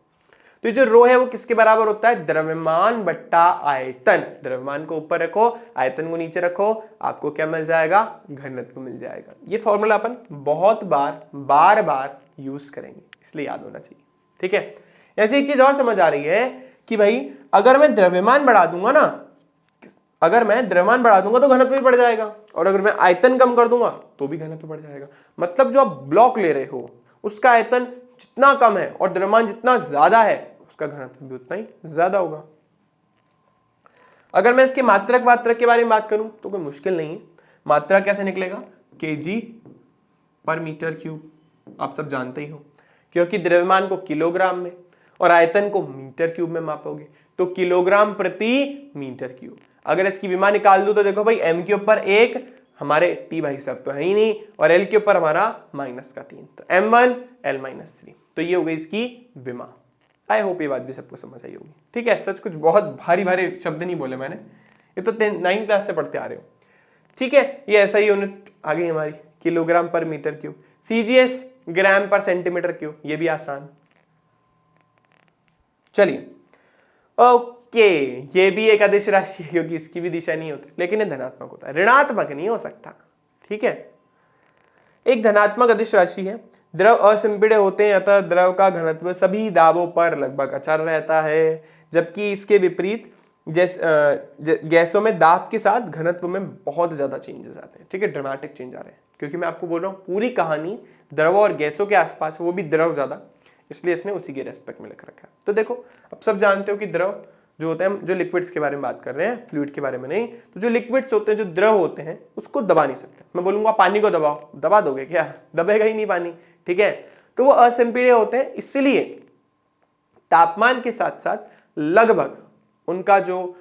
तो जो रो है वो किसके बराबर होता है, द्रव्यमान बट्टा आयतन। द्रव्यमान को ऊपर रखो, आयतन को नीचे रखो, आपको क्या मिल जाएगा, घनत्व मिल जाएगा। ये फॉर्मूला अपन बहुत बार यूज करेंगे, इसलिए याद होना चाहिए। ठीक है, ऐसी एक चीज और समझ आ रही है कि भाई अगर मैं द्रव्यमान बढ़ा दूंगा ना, अगर मैं द्रव्यमान बढ़ा दूंगा तो घनत्व भी बढ़ जाएगा, और अगर मैं आयतन कम कर दूंगा तो भी घनत्व बढ़ जाएगा। मतलब जो आप ब्लॉक ले रहे हो उसका आयतन जितना कम है और द्रव्यमान जितना ज्यादा है उसका घनत्व भी उतना ही ज्यादा होगा। अगर मैं इसके मात्रक के बारे में बात करूं तो कोई मुश्किल नहीं है। मात्रक कैसे निकलेगा, केजी पर मीटर क्यूब, आप सब जानते ही हो, क्योंकि द्रव्यमान को किलोग्राम में और आयतन को मीटर क्यूब में मापोगे, तो किलोग्राम प्रति मीटर क्यूब। अगर इसकी विमा निकाल दूं तो देखो भाई m के ऊपर 1, हमारे t भाई साहब तो है ही नहीं, और l के ऊपर हमारा -3, तो m1 l-3, तो ये हो गई इसकी विमा। आई होप ये बात भी सबको समझ आई होगी। ठीक है, सच कुछ बहुत भारी शब्द नहीं बोले मैंने, ये तो 9th क्लास से पढ़ते आ रहे हो। ठीक है, ये ऐसा ही यूनिट आ गई हमारी, किलोग्राम पर मीटर क्यूब। CGS ग्राम पर सेंटीमीटर क्यूब, ये भी आसान। चलिए ओके, ये भी एक अदिश राशि है क्योंकि इसकी भी दिशा नहीं होती, लेकिन ये धनात्मक होता है, ऋणात्मक नहीं हो सकता। ठीक है, एक धनात्मक अदिश राशि है। द्रव असंपीड्य होते हैं, अतः द्रव का घनत्व सभी दाबों पर लगभग अचर रहता है, जबकि इसके विपरीत गैसों में दाब के साथ घनत्व में बहुत ज्यादा चेंजेस आते हैं। ठीक है, ड्रामेटिक चेंज आ रहे हैं, क्योंकि मैं आपको बोल रहा हूँ पूरी कहानी द्रव और गैसों के आसपास, वो भी द्रव ज्यादा, इसलिए इसने उसी के रेस्पेक्ट में लिख रखा है। तो देखो अब सब जानते हो कि द्रव जो होते हैं, जो लिक्विड्स के बारे में बात कर रहे हैं, फ्लूइड के बारे में नहीं। तो जो लिक्विड्स होते हैं, जो द्रव होते हैं, उसको दबा नहीं सकते। मैं बोलूंगा पानी को दबाओ, दबा दोगे क्या? दबेगा ही नहीं पानी, ठीक है। तो वो असंपीड्य होते हैं, इसलिए तापमान के साथ साथ लगभग उनका जो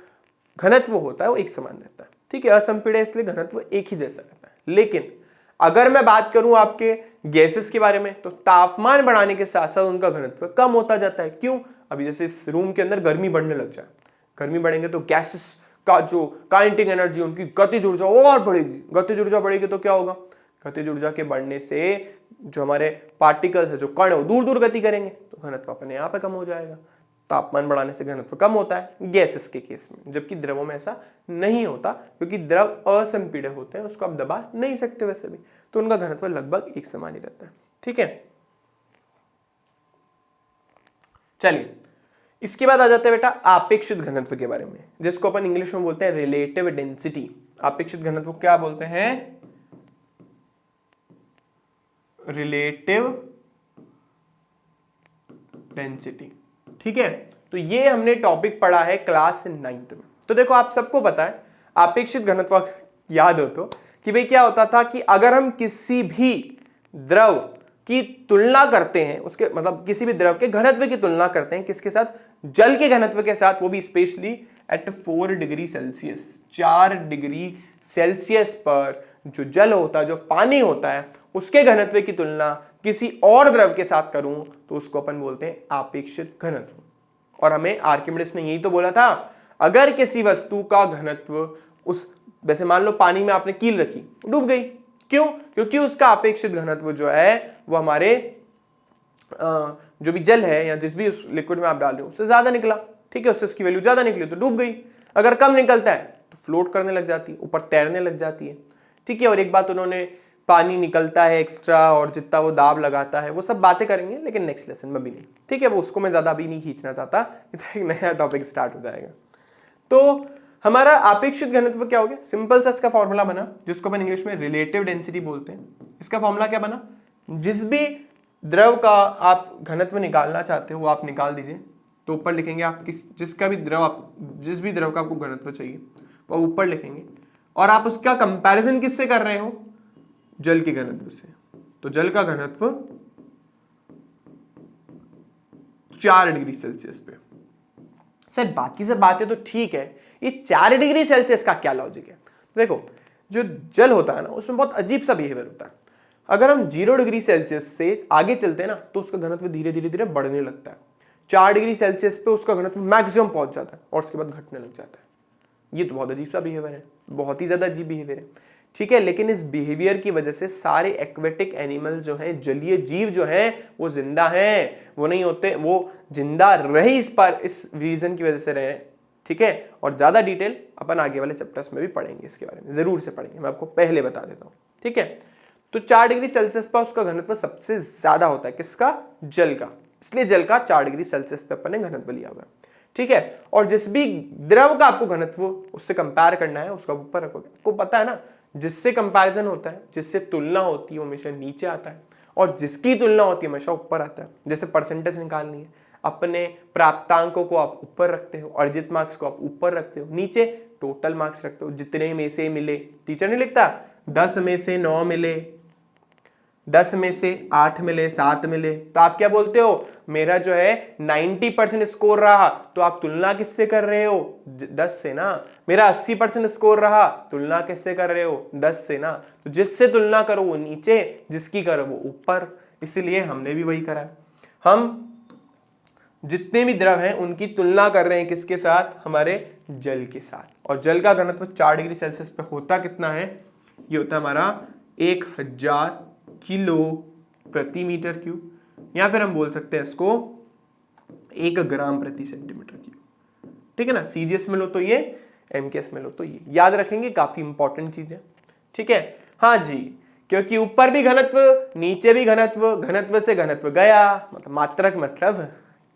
घनत्व होता है वो एक समान रहता है, ठीक है। असंपीड्य इसलिए घनत्व एक ही जैसा रहता है। लेकिन अगर मैं बात करूं आपके गैसेस के बारे में, तो तापमान बढ़ाने के साथ साथ उनका घनत्व कम होता जाता है। क्यों? अभी जैसे इस रूम के अंदर गर्मी बढ़ने लग जाए, गर्मी बढ़ेंगे तो गैसेस का जो काइनेटिक एनर्जी, उनकी गतिज ऊर्जा और बढ़ेगी। गतिज ऊर्जा बढ़ेगी तो क्या होगा? गतिज ऊर्जा के बढ़ने से जो हमारे पार्टिकल्स है, जो कण है, वो दूर दूर गति करेंगे, तो घनत्व अपने आप कम हो जाएगा। तापमान बढ़ाने से घनत्व कम होता है गैसेस के केस में, जबकि द्रवों में ऐसा नहीं होता, क्योंकि द्रव असंपीड्य होते हैं, उसको आप दबा नहीं सकते वैसे भी, तो उनका घनत्व लगभग एक समान ही रहता है, ठीक है। चलिए इसके बाद आ जाते हैं बेटा आपेक्षित घनत्व के बारे में, जिसको अपन इंग्लिश में बोलते हैं रिलेटिव डेंसिटी। आपेक्षित घनत्व क्या बोलते हैं? रिलेटिव डेंसिटी, ठीक है। तो ये हमने टॉपिक पढ़ा है क्लास 9th में। तो देखो आप सबको पता है आपेक्षित घनत्व, याद हो तो, कि भाई क्या होता था कि अगर हम किसी भी द्रव की तुलना करते हैं, उसके मतलब किसी भी द्रव के घनत्व की तुलना करते हैं किसके साथ? जल के घनत्व के साथ, वो भी specially at 4 degree Celsius. 4 degree Celsius पर जो जल होता है, जो पानी होता है, उसके घनत्व की तुलना किसी और द्रव के साथ करूं तो उसको अपन बोलते हैं आपेक्षित घनत्व। और हमें आर्किमिडीज ने यही तो बोला था, अगर किसी वस्तु का घनत्व उस, वैसे मान लो पानी में आपने कील रखी, डूब गई। क्यों? क्योंकि उसका अपेक्षित घनत्व जो है वो हमारे जो भी जल है या जिस भी उस लिक्विड में आप डाल रहे हो उससे ज्यादा निकला, ठीक है। उससे उसकी वैल्यू ज्यादा निकली तो डूब गई। अगर कम निकलता है तो फ्लोट करने लग जाती है, ऊपर तैरने लग जाती है, ठीक है। और एक बात उन्होंने, पानी निकलता है एक्स्ट्रा और जितना वो दाब लगाता है, वो सब बातें करेंगे लेकिन नेक्स्ट लेसन में भी नहीं, ठीक है। वो उसको मैं ज्यादा अभी नहीं खींचना चाहता, एक नया टॉपिक स्टार्ट हो जाएगा। तो हमारा आपेक्षित घनत्व क्या हो गया? सिंपल सा इसका फॉर्मूला बना, जिसको अपन इंग्लिश में रिलेटिव डेंसिटी बोलते हैं। इसका फॉर्मूला क्या बना? जिस भी द्रव का आप घनत्व निकालना चाहते हो वो आप निकाल दीजिए, तो ऊपर लिखेंगे आप जिस भी द्रव का आपको घनत्व चाहिए वो ऊपर लिखेंगे, और आप उसका कंपैरिजन किससे कर रहे हो? जल के घनत्व से। तो जल का घनत्व 4 डिग्री सेल्सियस पे। सर बाकी सब बातें तो ठीक है, ये 4 डिग्री सेल्सियस का क्या लॉजिक है? देखो जो जल होता है ना, उसमें बहुत अजीब सा बिहेवियर होता है। अगर हम 0 डिग्री सेल्सियस से आगे चलते हैं ना, तो उसका घनत्व धीरे धीरे धीरे बढ़ने लगता है। 4 डिग्री सेल्सियस पे उसका घनत्व मैक्सिमम पहुंच जाता है और उसके बाद घटने लग जाता है। ये तो बहुत अजीब सा बिहेवियर है, बहुत ही ज्यादा अजीब बिहेवियर है, ठीक है। लेकिन इस बिहेवियर की वजह से सारे एक्वेटिक एनिमल जो हैं, जलीय जीव जो हैं, वो जिंदा हैं, वो नहीं होते, वो जिंदा रहे इस रीजन की वजह से रहे, ठीक है। और ज्यादा डिटेल अपन आगे वाले चैप्टर्स में भी पढ़ेंगे, इसके बारे में जरूर से पढ़ेंगे, मैं आपको पहले बता देता हूँ, ठीक है। तो 4 डिग्री सेल्सियस पर उसका घनत्व सबसे ज्यादा होता है, किसका? जल का। इसलिए जल का 4 डिग्री सेल्सियस पे अपन ने घनत्व लिया हुआ है, ठीक है। और जिस भी द्रव का आपको घनत्व उससे कंपेयर करना है, उसका ऊपर रखोगे। आपको पता है ना, जिससे कंपैरिजन होता है, जिससे तुलना होती है, वो हमेशा नीचे आता है, और जिसकी तुलना होती है हमेशा ऊपर आता है। जैसे परसेंटेज निकालनी है, अपने प्राप्तांकों को आप ऊपर रखते हो, अर्जित मार्क्स को आप ऊपर रखते हो, नीचे टोटल मार्क्स रखते हो, जितने में से मिले। टीचर नहीं लिखता 10 में से 9 मिले, 10 में से 8 मिले, 7 मिले, तो आप क्या बोलते हो? मेरा जो है 90% स्कोर रहा, तो आप तुलना किससे कर रहे हो? 10 से ना। मेरा 80% स्कोर रहा, तुलना किससे कर रहे हो? 10 से ना। तो जिससे तुलना करो वो नीचे, जिसकी करो वो ऊपर। इसीलिए हमने भी वही करा। हम जितने भी द्रव हैं उनकी तुलना कर रहे हैं किसके साथ? हमारे जल के साथ। और जल का घनत्व 4 डिग्री सेल्सियस पे होता कितना है? ये होता है हमारा 1000 किलो प्रति मीटर क्यूब, या फिर हम बोल सकते हैं इसको 1 ग्राम प्रति सेंटीमीटर क्यूब, ठीक है ना। सीजीएस में लो तो ये, एमकेएस में लो तो ये, याद रखेंगे, काफी इंपॉर्टेंट चीज है, ठीक है। हाँ जी, क्योंकि ऊपर भी घनत्व, नीचे भी घनत्व, घनत्व से घनत्व गया, मतलब मात्रक, मतलब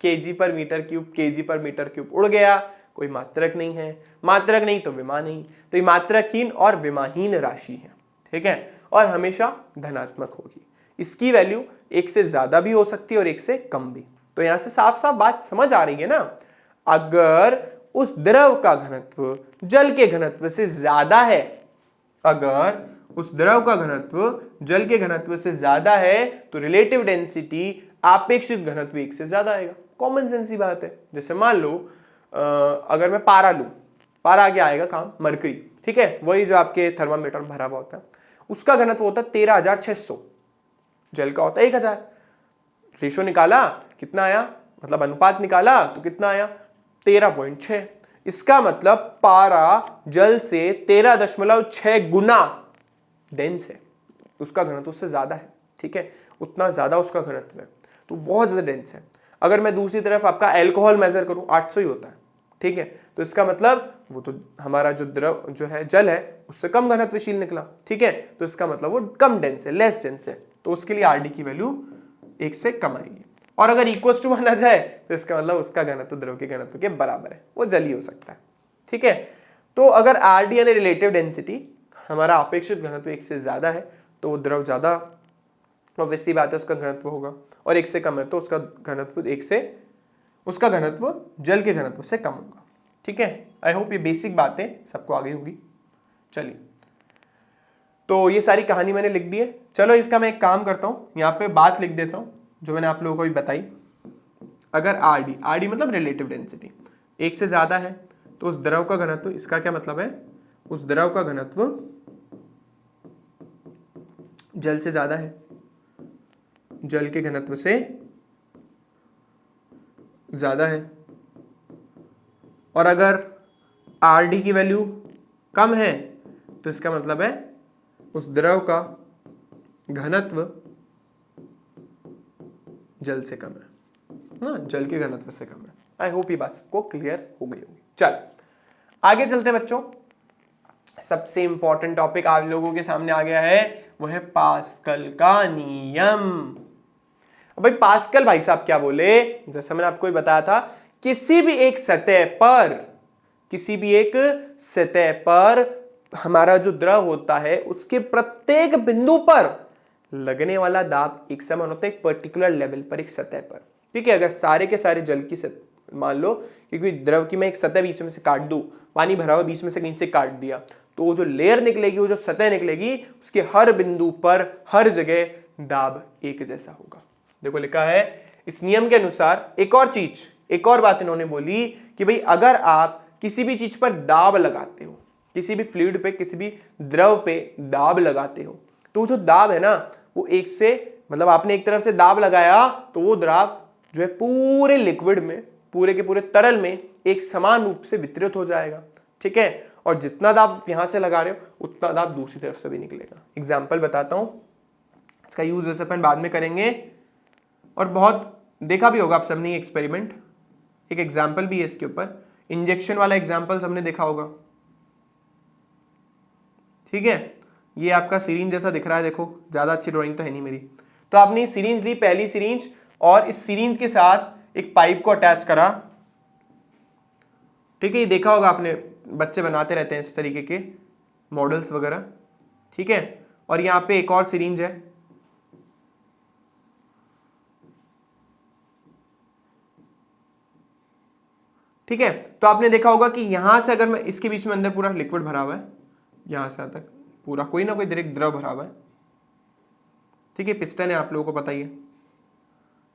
केजी पर मीटर क्यूब, केजी पर मीटर क्यूब उड़ गया, कोई मात्रक नहीं है। मात्रक नहीं तो विमा नहीं, तो ये मात्रकहीन और विमाहीन राशि है, ठीक है, और हमेशा धनात्मक होगी। इसकी वैल्यू एक से ज्यादा भी हो सकती है और एक से कम भी। तो यहां से साफ साफ बात समझ आ रही है ना, अगर उस द्रव का घनत्व जल के घनत्व से ज्यादा है, अगर उस द्रव का घनत्व जल के घनत्व से ज्यादा है तो रिलेटिव डेंसिटी आपेक्षिक घनत्व एक से ज्यादा आएगा। कॉमन सेंस ही बात है। जैसे मान लो अगर मैं पारा लूं, पारा आगे आएगा काम मरकरी, ठीक है, वही जो आपके थर्मामीटर में भरा हुआ होता है, उसका घनत्व होता है 13,600, जल का होता है 1,000। रेशो निकाला कितना आया, मतलब अनुपात निकाला तो कितना आया 13.6। इसका मतलब पारा जल से 13.6 गुना डेंस है, उसका घनत्व उससे ज्यादा है, ठीक है, उतना ज्यादा उसका घनत्व है, तो बहुत ज्यादा डेंस है। अगर मैं दूसरी तरफ आपका अल्कोहल मेजर करूं 800 ही होता है, ठीक है, तो इसका मतलब वो तो हमारा जो द्रव जो है जल है उससे कम घनत्वशील निकला, ठीक है, तो इसका मतलब वो कम डेंस है, लेस डेंस है, तो उसके लिए आरडी की वैल्यू 1 से कम आएगी। और अगर इक्वल टू माना जाए तो इसका मतलब उसका घनत्व द्रव के घनत्व के बराबर है, वो जल ही हो सकता है, ठीक है। तो अगर आरडी यानी रिलेटिव डेंसिटी हमारा अपेक्षित घनत्व 1 से ज्यादा है तो वो द्रव ज्यादा ऑब्वियसली बात है उसका घनत्व होगा, और 1 से कम है तो उसका घनत्व उसका घनत्व जल के घनत्व से कम होगा, ठीक है। आई होप ये बेसिक बातें सबको आ गई होगी। चलिए, तो ये सारी कहानी मैंने लिख दी है। चलो इसका मैं एक काम करता हूं, यहाँ पे बात लिख देता हूं जो मैंने आप लोगों को भी बताई। अगर आरडी मतलब रिलेटिव डेंसिटी 1 से ज्यादा है तो उस द्रव का घनत्व, इसका क्या मतलब है, उस द्रव का घनत्व जल से ज्यादा है, जल के घनत्व से ज्यादा है। और अगर आरडी की वैल्यू कम है तो इसका मतलब है उस द्रव का घनत्व जल से कम है ना, जल के घनत्व से कम है। आई होप ये बात सबको क्लियर हो गई होगी। चल आगे चलते हैं बच्चों, सबसे इंपॉर्टेंट टॉपिक आप लोगों के सामने आ गया है, वो है पास्कल का नियम। भाई पास्कल भाई साहब क्या बोले, जैसा मैंने आपको बताया था, किसी भी एक सतह पर हमारा जो द्रव होता है उसके प्रत्येक बिंदु पर लगने वाला दाब एक समान होता है, एक पर्टिकुलर लेवल पर, एक सतह पर, ठीक है। अगर सारे के सारे जल की मान लो क्योंकि द्रव की मैं एक सतह बीच में से काट दूं, पानी भरा हुआ बीच में से कहीं से काट दिया, तो वो जो लेयर निकलेगी, वो जो सतह निकलेगी, उसके हर बिंदु पर हर जगह दाब एक जैसा होगा। देखो लिखा है इस नियम के अनुसार। एक और बात इन्होंने बोली कि भाई अगर आप किसी भी चीज पर दाब लगाते हो, किसी भी फ्लूइड पे, किसी भी द्रव पे दाब लगाते हो, तो जो दाब है ना वो एक से, मतलब आपने एक तरफ से दाब लगाया तो वो द्रव जो है पूरे लिक्विड में, पूरे के पूरे तरल में एक समान रूप से वितरित हो जाएगा, ठीक है। और जितना दाब यहां से लगा रहे हो उतना दाब दूसरी तरफ से भी निकलेगा। एग्जाम्पल बताता हूं, इसका यूज वैसे अपन बाद में करेंगे, और बहुत देखा भी होगा आप सबने एक्सपेरिमेंट। एक एग्जाम्पल भी है इसके ऊपर, इंजेक्शन वाला एग्जाम्पल सबने देखा होगा, ठीक है। ये आपका सिरिंज जैसा दिख रहा है, देखो ज्यादा अच्छी ड्राइंग तो है नहीं मेरी। तो आपने सिरिंज ली, पहली सिरिंज, और इस सिरिंज के साथ एक पाइप को अटैच करा, ठीक है। ये देखा होगा आपने, बच्चे बनाते रहते हैं इस तरीके के मॉडल्स वगैरह, ठीक है। और यहाँ पे एक और सिरिंज है, ठीक है। तो आपने देखा होगा कि यहां से अगर मैं इसके बीच में अंदर पूरा लिक्विड भरा हुआ है, यहां से तक पूरा कोई ना कोई डायरेक्ट द्रव भरा हुआ है, ठीक है। पिस्टन है, आप लोगों को पता ही है,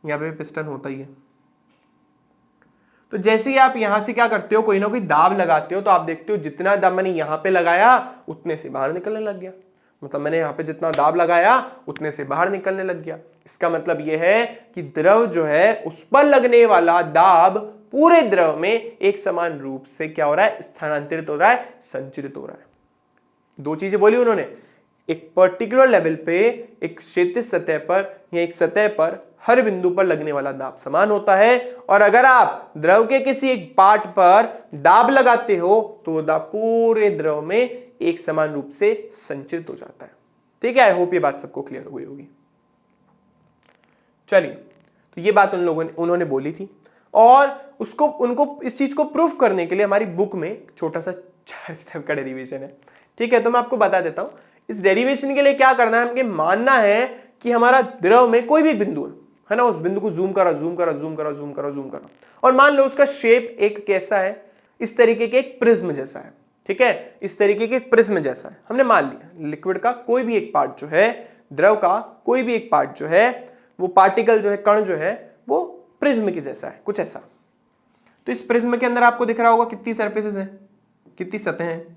यहाँ पे पिस्टन होता ही है। तो जैसे ही आप यहां से क्या करते हो, कोई ना कोई दाब लगाते हो, तो आप देखते हो जितना दाब मैंने यहां पे लगाया उतने से बाहर निकलने लग गया, मतलब मैंने यहां पे जितना दाब लगाया उतने से बाहर निकलने लग गया। इसका मतलब यह है कि द्रव जो है उस पर लगने वाला दाब पूरे द्रव में एक समान रूप से क्या हो रहा है, स्थानांतरित हो रहा है, संचरित हो रहा है। दो चीजें बोली उन्होंने, एक पर्टिकुलर लेवल पे, एक क्षैतिज सतह पर या एक सतह पर हर बिंदु पर लगने वाला दाब समान होता है, और अगर आप द्रव के किसी एक पार्ट पर दाब लगाते हो तो वो दाब पूरे द्रव में एक समान रूप से संचरित हो जाता है, ठीक है। आई होप ये बात सबको क्लियर हो गई होगी। चलिए, तो ये बात उन्होंने बोली थी, और उनको इस चीज को प्रूफ करने के लिए हमारी बुक में छोटा सा 4 स्टेप का डेरिवेशन है, ठीक है। तो मैं आपको बता देता हूं, इस डेरिवेशन के लिए क्या करना है, हमें मानना है कि हमारा द्रव में कोई भी एक बिंदु है ना, उस बिंदु को जूम करो जूम करो जूम करो जूम करो जूम करो, और मान लो उसका शेप एक कैसा है, इस तरीके के एक प्रिज्म जैसा है, ठीक है, इस तरीके के एक प्रिज्म जैसा है। हमने मान लिया लिक्विड का कोई भी एक पार्ट जो है, द्रव का कोई भी एक पार्ट जो है, वो पार्टिकल जो है, कण जो है, वो प्रिज्म के जैसा है, कुछ ऐसा। तो इस प्रिज्म के अंदर आपको दिख रहा होगा कितनी सरफेसेस हैं, कितनी सतहें हैं,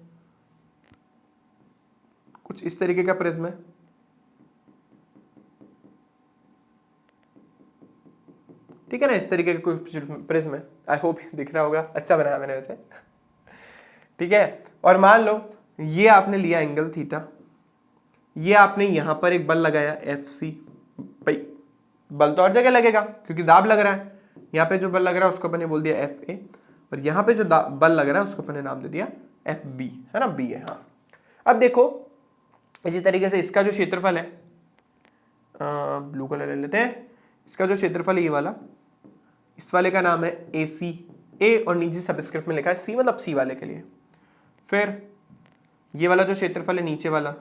कुछ इस तरीके का प्रिज्म है। ठीक है ना, इस तरीके का कोई प्रिज्म है। आई होप दिख रहा होगा, अच्छा बनाया मैंने वैसे। ठीक है, और मान लो ये आपने लिया एंगल थीटा, ये आपने यहां पर एक बल लगाया FC। भाई बल तो और जगह लगेगा क्योंकि दाब लग रहा है, यहाँ पे जो बल लग रहा है उसको अपने बोल दिया FA, और यहाँ पे जो बल लग रहा है उसको अपने नाम दे दिया FB, है ना, B है। हाँ, अब देखो इसी तरीके से इसका जो क्षेत्रफल है, ब्लू कलर ले लेते हैं, इसका जो क्षेत्रफल है ये वाला, इस वाले का नाम है AC, A और नीचे सबस्क्रिप्ट में लिखा है C, मतलब C वाले के लिए। फिर ये वाला जो क्षेत्रफल है नीचे वाला,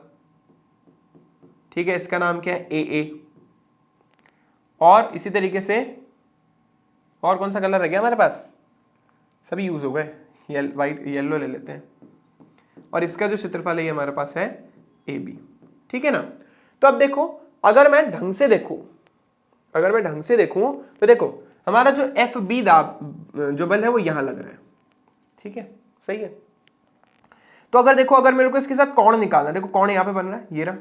ठीक है, इसका नाम क्या है AA। और इसी तरीके से और कौन सा कलर रह गया हमारे पास, सभी यूज हो गए, वाइट येलो ले लेते हैं, और इसका जो क्षेत्रफल है ये हमारे पास है AB। ठीक है ना, तो अब देखो अगर मैं ढंग से देखूं, तो देखो हमारा जो FB दाब जो बल है वो यहां लग रहा है, ठीक है, सही है। तो अगर देखो, अगर मेरे को इसके साथ कोण निकालना, देखो कोण यहाँ पे बन रहा है, ये रहा,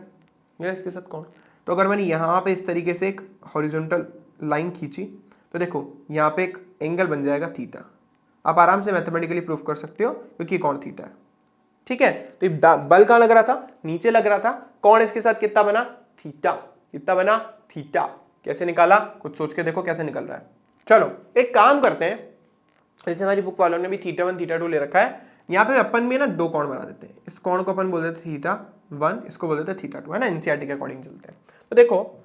मेरा इसके साथ कोण। तो अगर मैंने यहाँ पे इस तरीके से एक हॉरिजॉन्टल लाइन खींची, तो देखो यहाँ पे एक एंगल बन जाएगा थीटा। आप आराम से मैथमेटिकली प्रूफ कर सकते हो क्योंकि कोण थीटा है। ठीक है, तो बल कहाँ लग रहा था, नीचे लग रहा था, कोण इसके साथ कितना बना, थीटा, कितना बना, थीटा। कैसे निकाला, कुछ सोच के देखो कैसे निकल रहा है। चलो एक काम करते हैं, जैसे हमारी बुक वालों ने भी θ1 θ2 ले रखा है, यहाँ पे अपन में ना दो कोण बना देते हैं। इस कोण को अपन बोल देते हैं θ1, इसको बोल देते हैं θ2, है ना, एनसीईआरटी के अकॉर्डिंग चलते हैं। तो देखो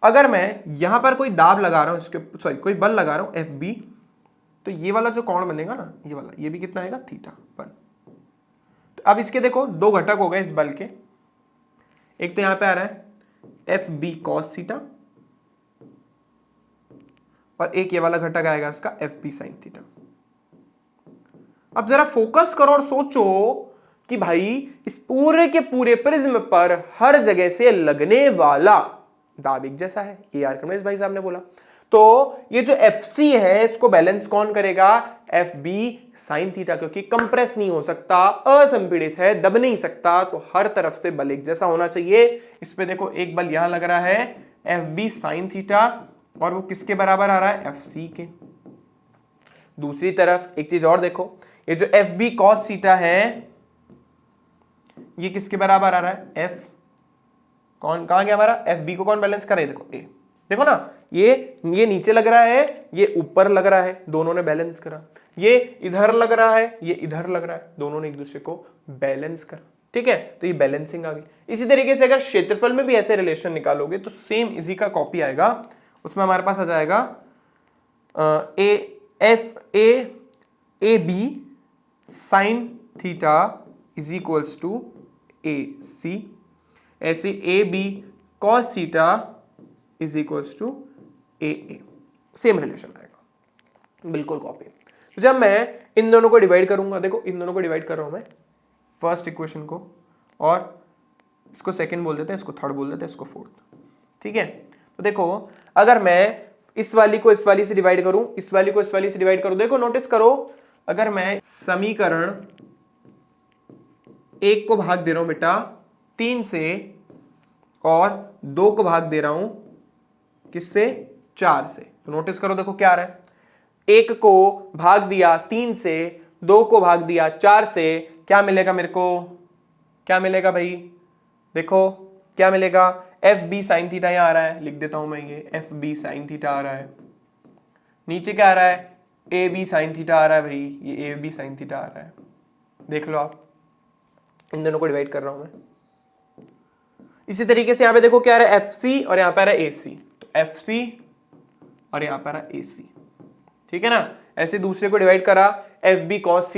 अगर मैं यहाँ पर कोई दाब लगा रहा हूँ, इसके सॉरी कोई बल लगा रहा हूँ FB, तो ये वाला जो कोण बनेगा ना, ये वाला, ये भी कितना आएगा, θ1। तो अब इसके देखो दो घटक हो गए इस बल के, एक तो यहाँ पे आ रहा है FB cos θ, और एक ये वाला घटक आएगा इसका FB sin θ। अब जरा फोकस करो और सोचो कि भाई इस पूरे के पूरे प्रिज्म पर हर जगह से लगने वाला दाब एक जैसा है, ये आर्किमिडीज भाई साहब ने बोला। तो ये जो FC है इसको बैलेंस कौन करेगा, FB sin θ, क्योंकि कंप्रेस नहीं हो सकता, असंपीड़ित है, दब नहीं सकता, तो हर तरफ से बल एक जैसा होना चाहिए। इस पे देखो एक बल यहां लग रहा है FB sin θ, और वो किसके बराबर आ रहा है, FC के। दूसरी तरफ एक चीज और देखो, ये जो FB cos θ है ये किसके बराबर आ रहा है, F, कौन कहां गया हमारा, FB को कौन बैलेंस कर रहा है, देखो A, देखो ना, ये नीचे लग रहा है, ये ऊपर लग रहा है, दोनों ने बैलेंस करा। ये इधर लग रहा है, ये इधर लग रहा है, दोनों ने एक दूसरे को बैलेंस करा। ठीक है, तो ये बैलेंसिंग आ गई। इसी तरीके से अगर क्षेत्रफल में भी ऐसे रिलेशन निकालोगे तो सेम इसी का कॉपी आएगा, उसमें हमारे पास आ जाएगा AB sin θ is equals to AC, ऐसे AB cos θ is equals to AA, same relation आएगा, बिल्कुल कॉपी। तो जब मैं इन दोनों को डिवाइड करूंगा, देखो इन दोनों को डिवाइड कर रहा हूं मैं, फर्स्ट इक्वेशन को, और इसको सेकंड बोल देते हैं, इसको थर्ड बोल देते हैं, इसको फोर्थ। ठीक है, तो देखो अगर मैं इस वाली को इस वाली से डिवाइड करूं, इस वाली को इस वाली से डिवाइड करूं, देखो नोटिस करो, अगर मैं समीकरण 1 को भाग दे रहा हूं बेटा 3 से, और 2 को भाग दे रहा हूं किससे, 4 से, तो नोटिस करो देखो क्या आ रहा है, 1 को भाग दिया 3 से, 2 को भाग दिया 4 से, क्या मिलेगा मेरे को, क्या मिलेगा भाई, देखो क्या मिलेगा, FB sin θ यहां आ रहा है, लिख देता हूं मैं, ये FB sin θ आ रहा है, नीचे क्या आ रहा है, AB sin θ आ रहा है भाई, ये AB sin θ आ रहा है, देख लो आप, इन दोनों को डिवाइड कर रहा हूं मैं। इसी तरीके से यहां पे देखो क्या आ रहा है, FC, और यहां पे आ रहा है AC, तो FC और यहां पे आ रहा है AC। ठीक है ना, ऐसे दूसरे को डिवाइड करा, FB cos θ,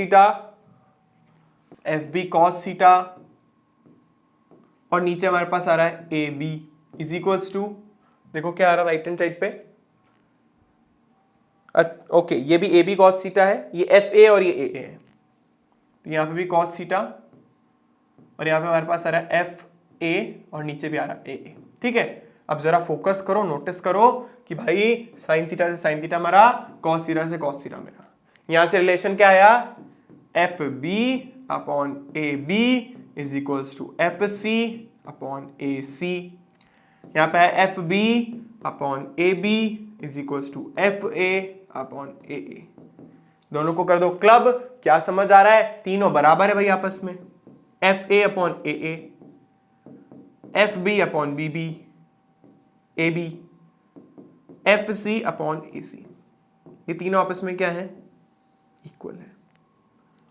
FB cos θ, और नीचे हमारे पास आ रहा है AB इज इक्वल्स टू, देखो क्या आ रहा राइट हैंड साइड पे, ओके ये भी ए बी कॉस थीटा है, ये एफ ए और ये ए ए है, तो यहाँ पे भी कॉस थीटा और यहाँ पे हमारे पास आ रहा है एफ ए और नीचे भी आ रहा है ए ए। ठीक है, अब जरा फोकस करो, नोटिस करो कि भाई साइन थीटा से साइन थीटा मरा, कॉस थीटा से कॉस थीटा मेरा, यहां से रिलेशन क्या आया, F B upon A B is equals to F C upon A C, यहाँ पे है F B upon A B is equals to F A upon A A, दोनों को कर दो क्लब, क्या समझ आ रहा है, तीनों बराबर है भाई आपस में, F A upon A A, F B upon B B, A B, F C upon A C, ये तीनों आपस में क्या है, इक्वल है।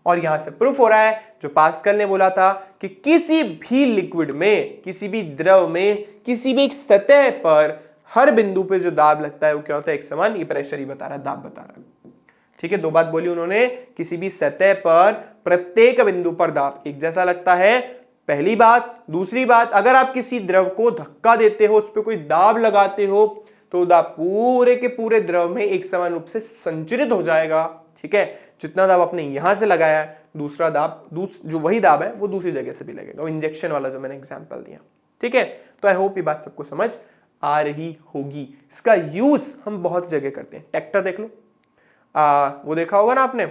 और यहां से प्रूफ हो रहा है जो पास्कल ने बोला था कि किसी भी लिक्विड में, किसी भी द्रव में, किसी भी एक सतह पर हर बिंदु पे जो दाब लगता है वो क्या होता है, एक समान, ये प्रेशर ही बता रहा है, दाब बता रहा है। ठीक है, दो बात बोली उन्होंने, किसी भी सतह पर प्रत्येक बिंदु पर दाब एक जैसा लगता है, पहली बात। दूसरी बात, अगर आप किसी द्रव को धक्का देते हो, उस पर कोई दाब लगाते हो, तो दाब पूरे के पूरे द्रव में एक समान रूप से संचरित हो जाएगा। ठीक है, जितना दाब आपने यहां से लगाया है, दूसरा दाब जो वही दाब है वो दूसरी जगह से भी लगेगा, वो इंजेक्शन वाला जो मैंने एग्जांपल दिया। ठीक है, तो आई होप ये बात सबको समझ आ रही होगी। इसका यूज हम बहुत जगह करते हैं, ट्रैक्टर देख लो, वो देखा होगा ना आपने,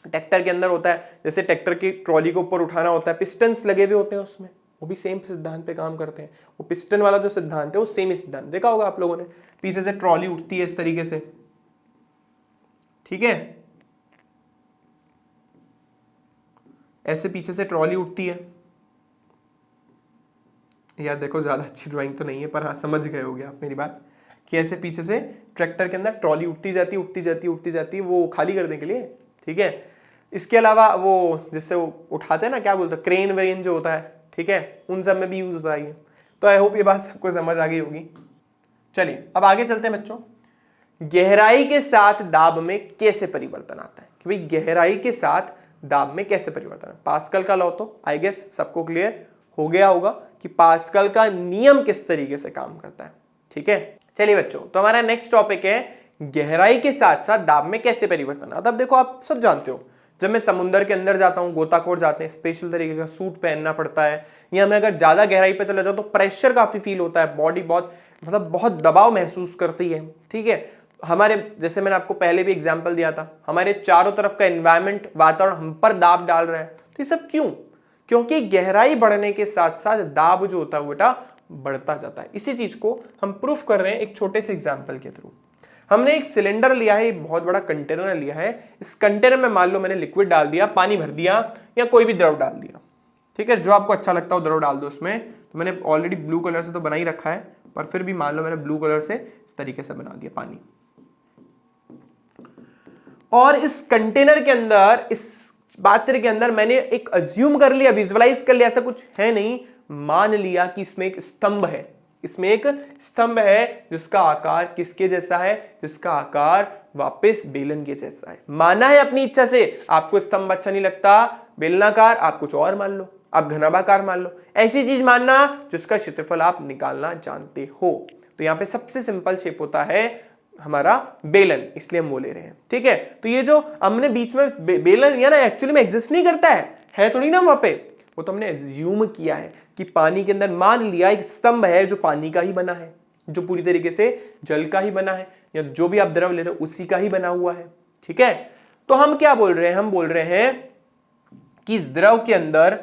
ट्रैक्टर के अंदर होता है, जैसे ट्रैक्टर की ट्रॉली को ऊपर उठाना होता है, पिस्टन्स लगे हुए होते हैं उसमें, वो भी सेम सिद्धांत पे काम करते हैं। वो पिस्टन वाला जो सिद्धांत है वो सेम सिद्धांत देखा होगा आप लोगों ने, पीछे से ट्रॉली उठती है इस तरीके से। ठीक है, ऐसे पीछे से ट्रॉली उठती है, यार देखो ज्यादा अच्छी ड्राइंग तो नहीं है, पर हाँ समझ गए होगे आप मेरी बात, कि ऐसे पीछे से ट्रैक्टर के अंदर ट्रॉली उठती जाती उठती जाती उठती जाती, वो खाली करने के लिए। ठीक है, इसके अलावा वो जिससे वो उठाते हैं ना, क्या बोलते हैं, क्रेन वेन जो होता है, ठीक है, उन सब में भी यूज होता है। तो आई होप ये बात सबको समझ आ गई होगी। चलिए अब आगे चलते हैं बच्चों, गहराई के साथ दाब में कैसे परिवर्तन आता है, कि भाई गहराई के साथ दाब में कैसे परिवर्तन है। पास्कल का लॉ तो आई गेस सबको क्लियर हो गया होगा कि पास्कल का नियम किस तरीके से काम करता है। ठीक है, चलिए बच्चों, तो हमारा नेक्स्ट टॉपिक है गहराई के साथ साथ दाब में कैसे परिवर्तन आता है। अब देखो आप सब जानते हो, जब मैं समुद्र के अंदर जाता हूँ, गोताखोर जाते हैं, स्पेशल तरीके का सूट पहनना पड़ता है, या मैं अगर ज्यादा गहराई पर चला जाऊँ तो प्रेशर काफी फील होता है, बॉडी बहुत बहुत दबाव महसूस करती है। ठीक है, हमारे जैसे मैंने आपको पहले भी एग्जाम्पल दिया था, हमारे चारों तरफ का एनवायरमेंट, वातावरण हम पर दाब डाल रहा है। तो ये सब क्यों, क्योंकि गहराई बढ़ने के साथ साथ दाब जो होता है वो बेटा बढ़ता जाता है। इसी चीज को हम प्रूफ कर रहे हैं एक छोटे से एग्जाम्पल के थ्रू। हमने एक सिलेंडर लिया है, एक बहुत बड़ा कंटेनर लिया है, इस कंटेनर में मान लो मैंने लिक्विड डाल दिया, पानी भर दिया या कोई भी द्रव डाल दिया। ठीक है, जो आपको अच्छा लगता है द्रव डाल दो उसमें। तो मैंने ऑलरेडी ब्लू कलर से तो बना ही रखा है, पर फिर भी मान लो मैंने ब्लू कलर से इस तरीके से बना दिया पानी, और इस कंटेनर के अंदर, इस पात्र के अंदर मैंने एक अज्यूम कर लिया, विजुअलाइज कर लिया, ऐसा कुछ है नहीं, मान लिया कि इसमें एक स्तंभ है, इसमें एक स्तंभ है जिसका आकार किसके जैसा है, जिसका आकार वापस बेलन के जैसा है। माना है अपनी इच्छा से, आपको स्तंभ अच्छा नहीं लगता, बेलनाकार, आप कुछ और मान लो, आप घनाभाकार मान लो, ऐसी चीज मानना जिसका क्षेत्रफल आप निकालना जानते हो। तो यहां पे सबसे सिंपल शेप होता है हमारा बेलन, इसलिए हम वो ले रहे हैं। ठीक है, तो ये जो हमने बीच में बेलन लिया ना, एक्चुअली में एग्जिस्ट नहीं करता है थोड़ी ना वहां पे, वो तो हमने एज्यूम किया है कि पानी के अंदर मान लिया एक स्तंभ है जो पानी का ही बना है, जो पूरी तरीके से जल का ही बना है, या जो भी आप द्रव ले रहे हो उसी का ही बना हुआ है। ठीक है, तो हम क्या बोल रहे हैं, हम बोल रहे हैं कि इस द्रव के अंदर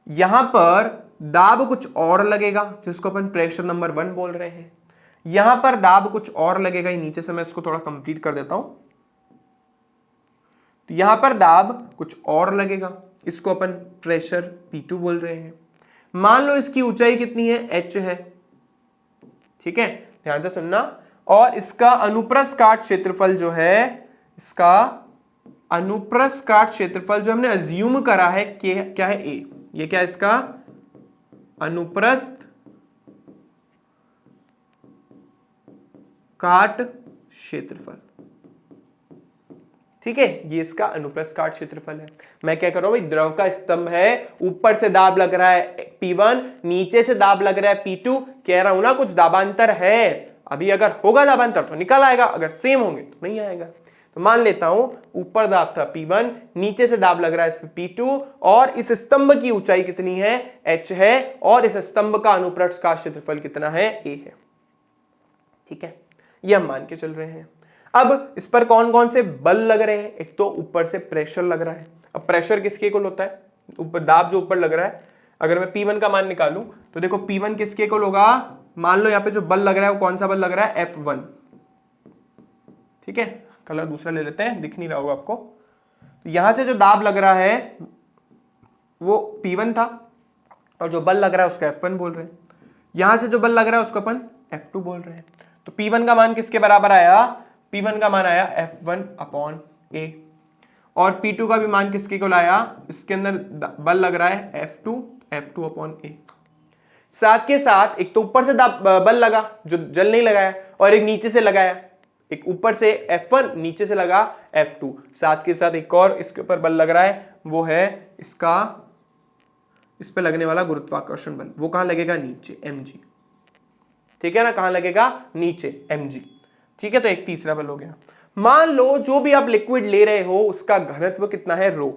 यहां पर दाब कुछ और लगेगा, जिसको अपन प्रेशर नंबर 1 बोल रहे हैं। यहां पर दाब कुछ और लगेगा, नीचे से मैं इसको थोड़ा कंप्लीट कर देता हूं। तो यहां पर दाब कुछ और लगेगा, इसको अपन प्रेशर P2 बोल रहे हैं। मान लो इसकी ऊंचाई कितनी है, h है। ठीक है, ध्यान से सुनना, और इसका अनुप्रस्थ काट क्षेत्रफल जो है, इसका अनुप्रस्थ काट क्षेत्रफल जो हमने अज्यूम करा है क्या है, a। ये क्या है, इसका अनुप्रस्थ काट क्षेत्रफल। ठीक है, ये इसका अनुप्रस्थ काट क्षेत्रफल है। मैं क्या कर रहा हूं भाई, द्रव का स्तंभ है, ऊपर से दाब लग रहा है P1, नीचे से दाब लग रहा है P2, कह रहा हूं ना कुछ दाबांतर है। अभी अगर होगा दाबांतर तो निकल आएगा, अगर सेम होंगे तो नहीं आएगा। तो मान लेता हूं ऊपर दाब था P1, नीचे से दाब लग रहा है इसमें P2, और इस स्तंभ की ऊंचाई कितनी है, h है, और इस स्तंभ का अनुप्रस्थ काट क्षेत्रफल कितना है, a है। ठीक है, ये हम मान के चल रहे हैं। अब इस पर कौन कौन से बल लग रहे हैं, एक तो ऊपर से प्रेशर लग रहा है। अब प्रेशर किसके इक्वल होता है, ऊपर दाब जो ऊपर लग रहा है, अगर मैं P1 का मान निकालूं तो देखो P1 किसके इक्वल होगा, मान लो यहाँ पे जो बल लग रहा है वो कौन सा बल लग रहा है, F1। ठीक है, कलर दूसरा ले लेते हैं, दिख नहीं रहा होगा आपको। तो यहां से जो दाब लग रहा है वो P1 था, और जो बल लग रहा है उसका F1 बोल रहे हैं। यहां से जो बल लग रहा है उसको अपन F2 बोल रहे हैं। तो P1 का मान किसके बराबर आया, P1 का मान आया F1/A, और P2 का भी मान किसके को लाया, इसके अंदर बल लग रहा है F2/A। साथ के साथ एक तो ऊपर से बल लगा जो जल नहीं लगाया, और एक नीचे से लगाया, एक ऊपर से F1 नीचे से लगा F2, साथ के साथ एक और इसके ऊपर बल लग रहा है, वो है इसका इस पे लगने वाला गुरुत्वाकर्षण बल। वो कहां लगेगा, नीचे, mg। ठीक है ना, कहां लगेगा, नीचे, mg। ठीक है, तो एक तीसरा बल हो गया। मान लो जो भी आप लिक्विड ले रहे हो उसका घनत्व कितना है, रो।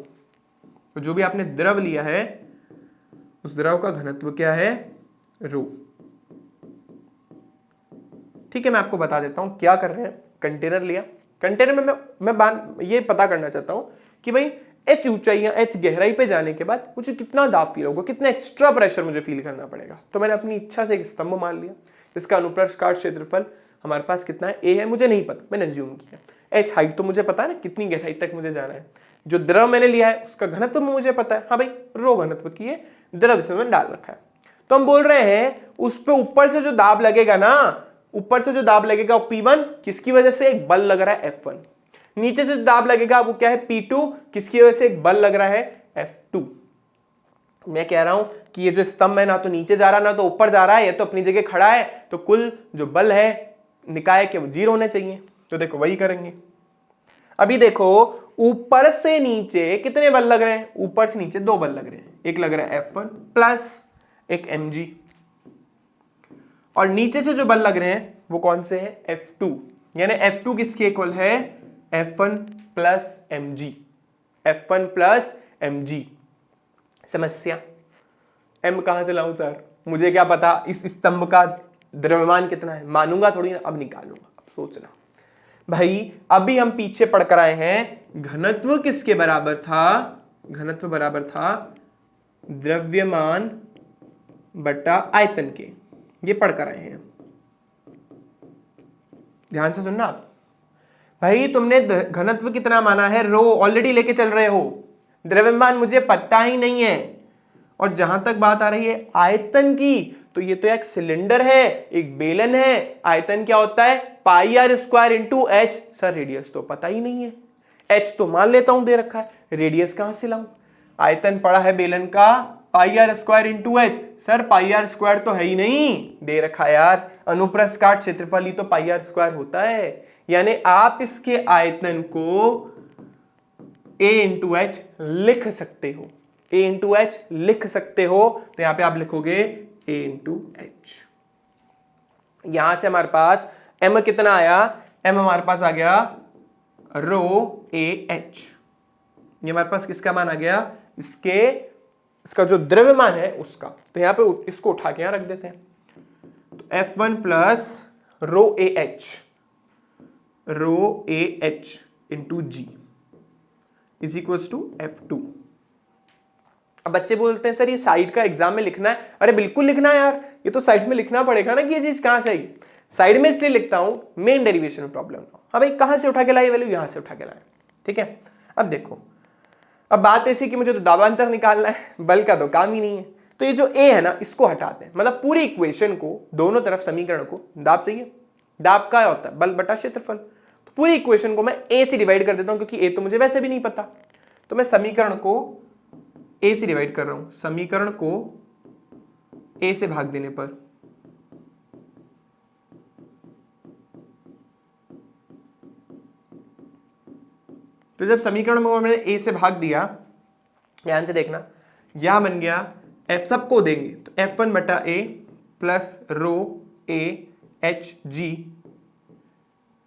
तो जो भी आपने द्रव लिया है उस द्रव का घनत्व क्या है, रो। ठीक है, मैं आपको बता देता हूं क्या कर रहे हैं। कंटेनर लिया, कंटेनर में मैं ये पता करना चाहता हूं कि भाई h ऊंचाई या h गहराई पे जाने के बाद मुझे कितना दाब फील होगा, कितना एक्स्ट्रा प्रेशर मुझे फील करना पड़ेगा। तो मैंने अपनी इच्छा से एक स्तंभ मान लिया जिसका अनुप्रस्थ काट क्षेत्रफल हमारे पास कितना है, a है, मुझे नहीं पता, मैंने अज्यूम किया। h हाइट तो मुझे पता है ना, कितनी गहराई तक मुझे जाना है। जो द्रव मैंने लिया है उसका घनत्व मुझे पता है, हाँ भाई रो घनत्व की है, द्रव इसमें मैंने डाल रखा है। तो हम बोल रहे हैं उस पे ऊपर से जो दाब लगेगा ना, ऊपर से जो दाब लगेगा वो P1, किसकी वजह से, एक बल लग रहा है F1। नीचे से जो दाब लगेगा वो क्या है, P2, किसकी वजह से, एक बल लग रहा है F2। मैं कह रहा हूं कि ये जो स्तंभ है ना तो नीचे जा रहा ना तो ऊपर जा रहा है, ये तो अपनी जगह खड़ा है, तो कुल जो बल है निकाय के वो 0 होने चाहिए। तो देखो वही करेंगे। अभी देखो ऊपर से नीचे कितने बल लग रहे हैं, ऊपर से नीचे 2 बल लग रहे हैं, एक लग रहा है F1 प्लस एक mg, और नीचे से जो बल लग रहे हैं वो कौन से हैं, F2। यानी F2 किसके इक्वल है, F1 plus mg, F1 plus mg। समस्या, m कहां से लाऊं सर, मुझे क्या पता इस स्तंभ का द्रव्यमान कितना है, मानूंगा थोड़ी ना, अब निकालूंगा। अब सोचना भाई, अभी हम पीछे पढ़ कर आए हैं घनत्व किसके बराबर था, घनत्व बराबर था द्रव्यमान बटा आयतन के, ये पढ़ कर आए हैं। ध्यान से सुनना भाई, तुमने घनत्व कितना माना है, रो ऑलरेडी लेके चल रहे हो, द्रव्यमान मुझे पता ही नहीं है। और जहां तक बात आ रही है आयतन की, तो ये तो एक सिलेंडर है, एक बेलन है, आयतन क्या होता है, πr² into H. Sir radius तो पता ही नहीं है, एच तो मान लेता हूं दे रखा है, रेडियस कहां से लाऊं, आयतन पड़ा है बेलन का πr² into H. Sir πr² तो है ही नहीं, दे रखा है यार, अनुप्रस्थ काट क्षेत्रफल ही तो πr² होता है। यानी आप इसके आयतन को a इंटू एच लिख सकते हो, a इंटू एच लिख सकते हो। तो यहां पे आप लिखोगे a इंटू एच। यहां से हमारे पास m कितना आया, m हमारे पास आ गया रो a h। ये हमारे पास किसका मान आ गया, इसका जो द्रव्यमान है उसका। तो यहां पे इसको उठा के यहां रख देते हैं। तो F1 plus rho A h into g is equals to F2। अब बच्चे बोलते हैं सर ये साइड का एग्जाम में लिखना है। अरे बिल्कुल लिखना है यार, ये तो साइड में लिखना पड़ेगा ना कि ये चीज कहां से आई। साइड में इसलिए लिखता हूं मेन डेरिवेशन में प्रॉब्लम ना। हाँ भाई, कहां से उठा के लाए वैल्यू, यहां से उठा के लाए। ठीक है, अब देखो, अब बात ऐसी कि मुझे तो दाबांतर निकालना है, बल का तो काम ही नहीं है। तो ये जो a है ना इसको हटाते हैं, मतलब पूरी इक्वेशन को, दोनों तरफ समीकरण को, दाब चाहिए, दाब का होता है बल बटा क्षेत्रफल। तो पूरी इक्वेशन को मैं a से डिवाइड कर देता हूं, क्योंकि a तो मुझे वैसे भी नहीं पता। तो मैं समीकरण को a से डिवाइड कर रहा हूं, समीकरण को a से भाग देने पर तो जब समीकरण में मैंने ए से भाग दिया, ध्यान से देखना, यहां बन गया एफ, सबको देंगे तो F1 बटा A plus rho A H G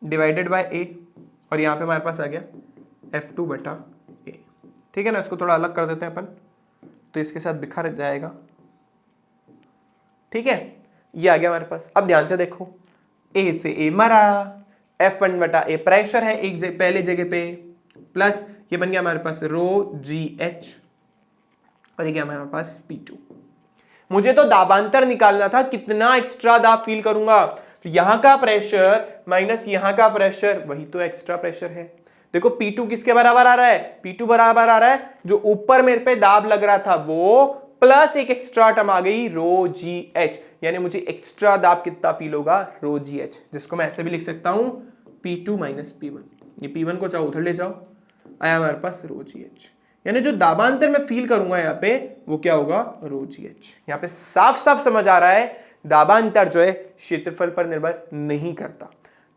divided by A, और यहां पे हमारे पास आ गया F2 बटा ए। ठीक है ना, इसको थोड़ा अलग कर देते हैं अपन, तो इसके साथ बिखर जाएगा। ठीक है, ये आ गया हमारे पास। अब ध्यान से देखो, ए से ए मरा, F1 बटा ए प्रेशर है एक पहले जगह पे, प्लस ये बन गया हमारे पास रो जी एच, और ये गया हमारे पास P2। मुझे तो दाबांतर निकालना था, कितना एक्स्ट्रा दाब फील करूंगा, तो यहां का प्रेशर माइनस यहां का प्रेशर, वही तो एक्स्ट्रा प्रेशर है। देखो P2 किसके बराबर आ रहा है, P2 बराबर आ रहा है जो ऊपर मेरे पे दाब लग रहा था वो, प्लस एक एक्स्ट्रा टर्म आ गई रो जी एच, यानी मुझे एक्स्ट्रा दाब कितना फील होगा, रो जी एच, जिसको मैं ऐसे भी लिख सकता हूं P2 माइनस P1। ये P1 को चाहो उधर ले जाओ, आया हमारे पास रो जी एच, यानी जो दाबांतर मैं फील करूंगा यहाँ पे वो क्या होगा, रो जी एच। यहाँ पे साफ साफ समझ आ रहा है दाबांतर जो है क्षेत्रफल पर निर्भर नहीं करता,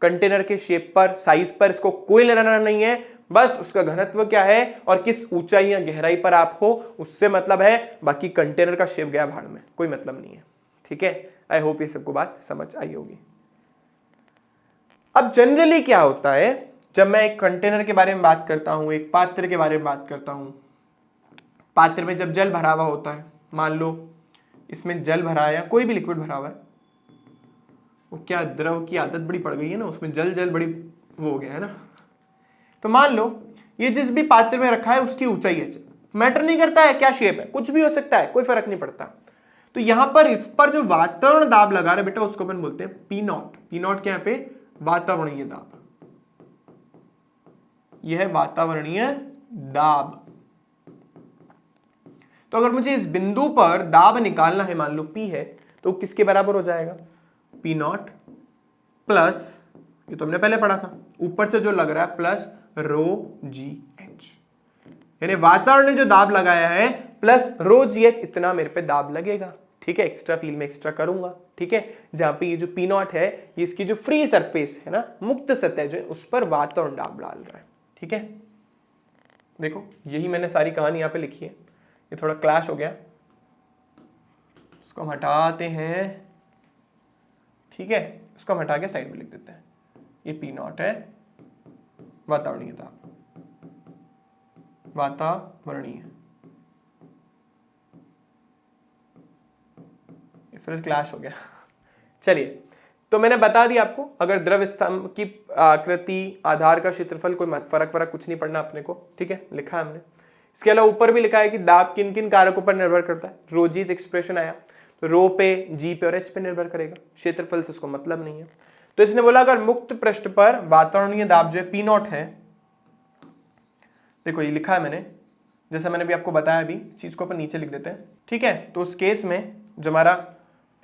कंटेनर के शेप पर, साइज पर इसको कोई लेना नहीं है, बस उसका घनत्व क्या है और किस ऊंचाई या गहराई पर आप हो उससे मतलब है, बाकी कंटेनर का शेप गया भाड़ में, कोई मतलब नहीं है। ठीक है, आई होप ये सबको बात समझ आई होगी। अब जनरली क्या होता है, जब मैं एक कंटेनर के बारे में बात करता हूं, एक पात्र के बारे में बात करता हूं, पात्र में जब जल भरा हुआ होता है, मान लो इसमें जल भरा है या कोई भी लिक्विड भरा हुआ है, वो क्या द्रव की आदत बड़ी पड़ गई है ना, उसमें जल जल बड़ी वो हो गया है ना, तो मान लो ये जिस भी पात्र में रखा है उसकी ऊंचाई है, मैटर नहीं करता है क्या शेप है, कुछ भी हो सकता है, कोई फर्क नहीं पड़ता। तो यहां पर इस पर जो वातावरण दाब लगा रहे बेटा उसको अपन बोलते हैं पी नॉट। पी नॉट क्या, यहाँ पे वातावरणीय दाब, यह है वातावरणीय दाब। तो अगर मुझे इस बिंदु पर दाब निकालना है, मान लो P है, तो किसके बराबर हो जाएगा, P नॉट प्लस, ये तो हमने पहले पढ़ा था, ऊपर से जो लग रहा है प्लस रो जी एच, यानी वातावरण ने जो दाब लगाया है प्लस रो जी एच, इतना मेरे पे दाब लगेगा। ठीक है, एक्स्ट्रा फील में एक्स्ट्रा करूंगा। ठीक है, जहां पे ये जो P नॉट है ये इसकी जो फ्री सरफेस है ना, मुक्त सतह जो है उस पर वातावरण दाब डाल रहा है। ठीक है, देखो यही मैंने सारी कहानी यहाँ पे लिखी है, ये थोड़ा क्लैश हो गया, इसको हम हटाते हैं। ठीक है, इसको हम हटा के साइड में लिख देते हैं, ये P नॉट है वातावरणीय दाब, वातावरणीय, फिर क्लैश हो गया। चलिए, तो मैंने बता दिया आपको, अगर द्रव स्तंभ की आकृति, आधार का क्षेत्रफल, कोई फर्क कुछ नहीं पड़ना अपने को। ठीक है, लिखा है हमने। इसके अलावा ऊपर भी लिखा है कि दाब किन किन कारकों पर निर्भर करता है। रो जी एक्सप्रेशन आया तो रो पे, जी पे और एच पे निर्भर करेगा, क्षेत्रफल से उसको मतलब नहीं है। तो इसने बोला अगर मुक्त पृष्ठ पर वातावरणीय दाब जो है P नॉट है, देखो ये लिखा है मैंने, जैसा मैंने भी आपको बताया, अभी चीज को अपन नीचे लिख देते हैं। ठीक है, तो उस केस में जो हमारा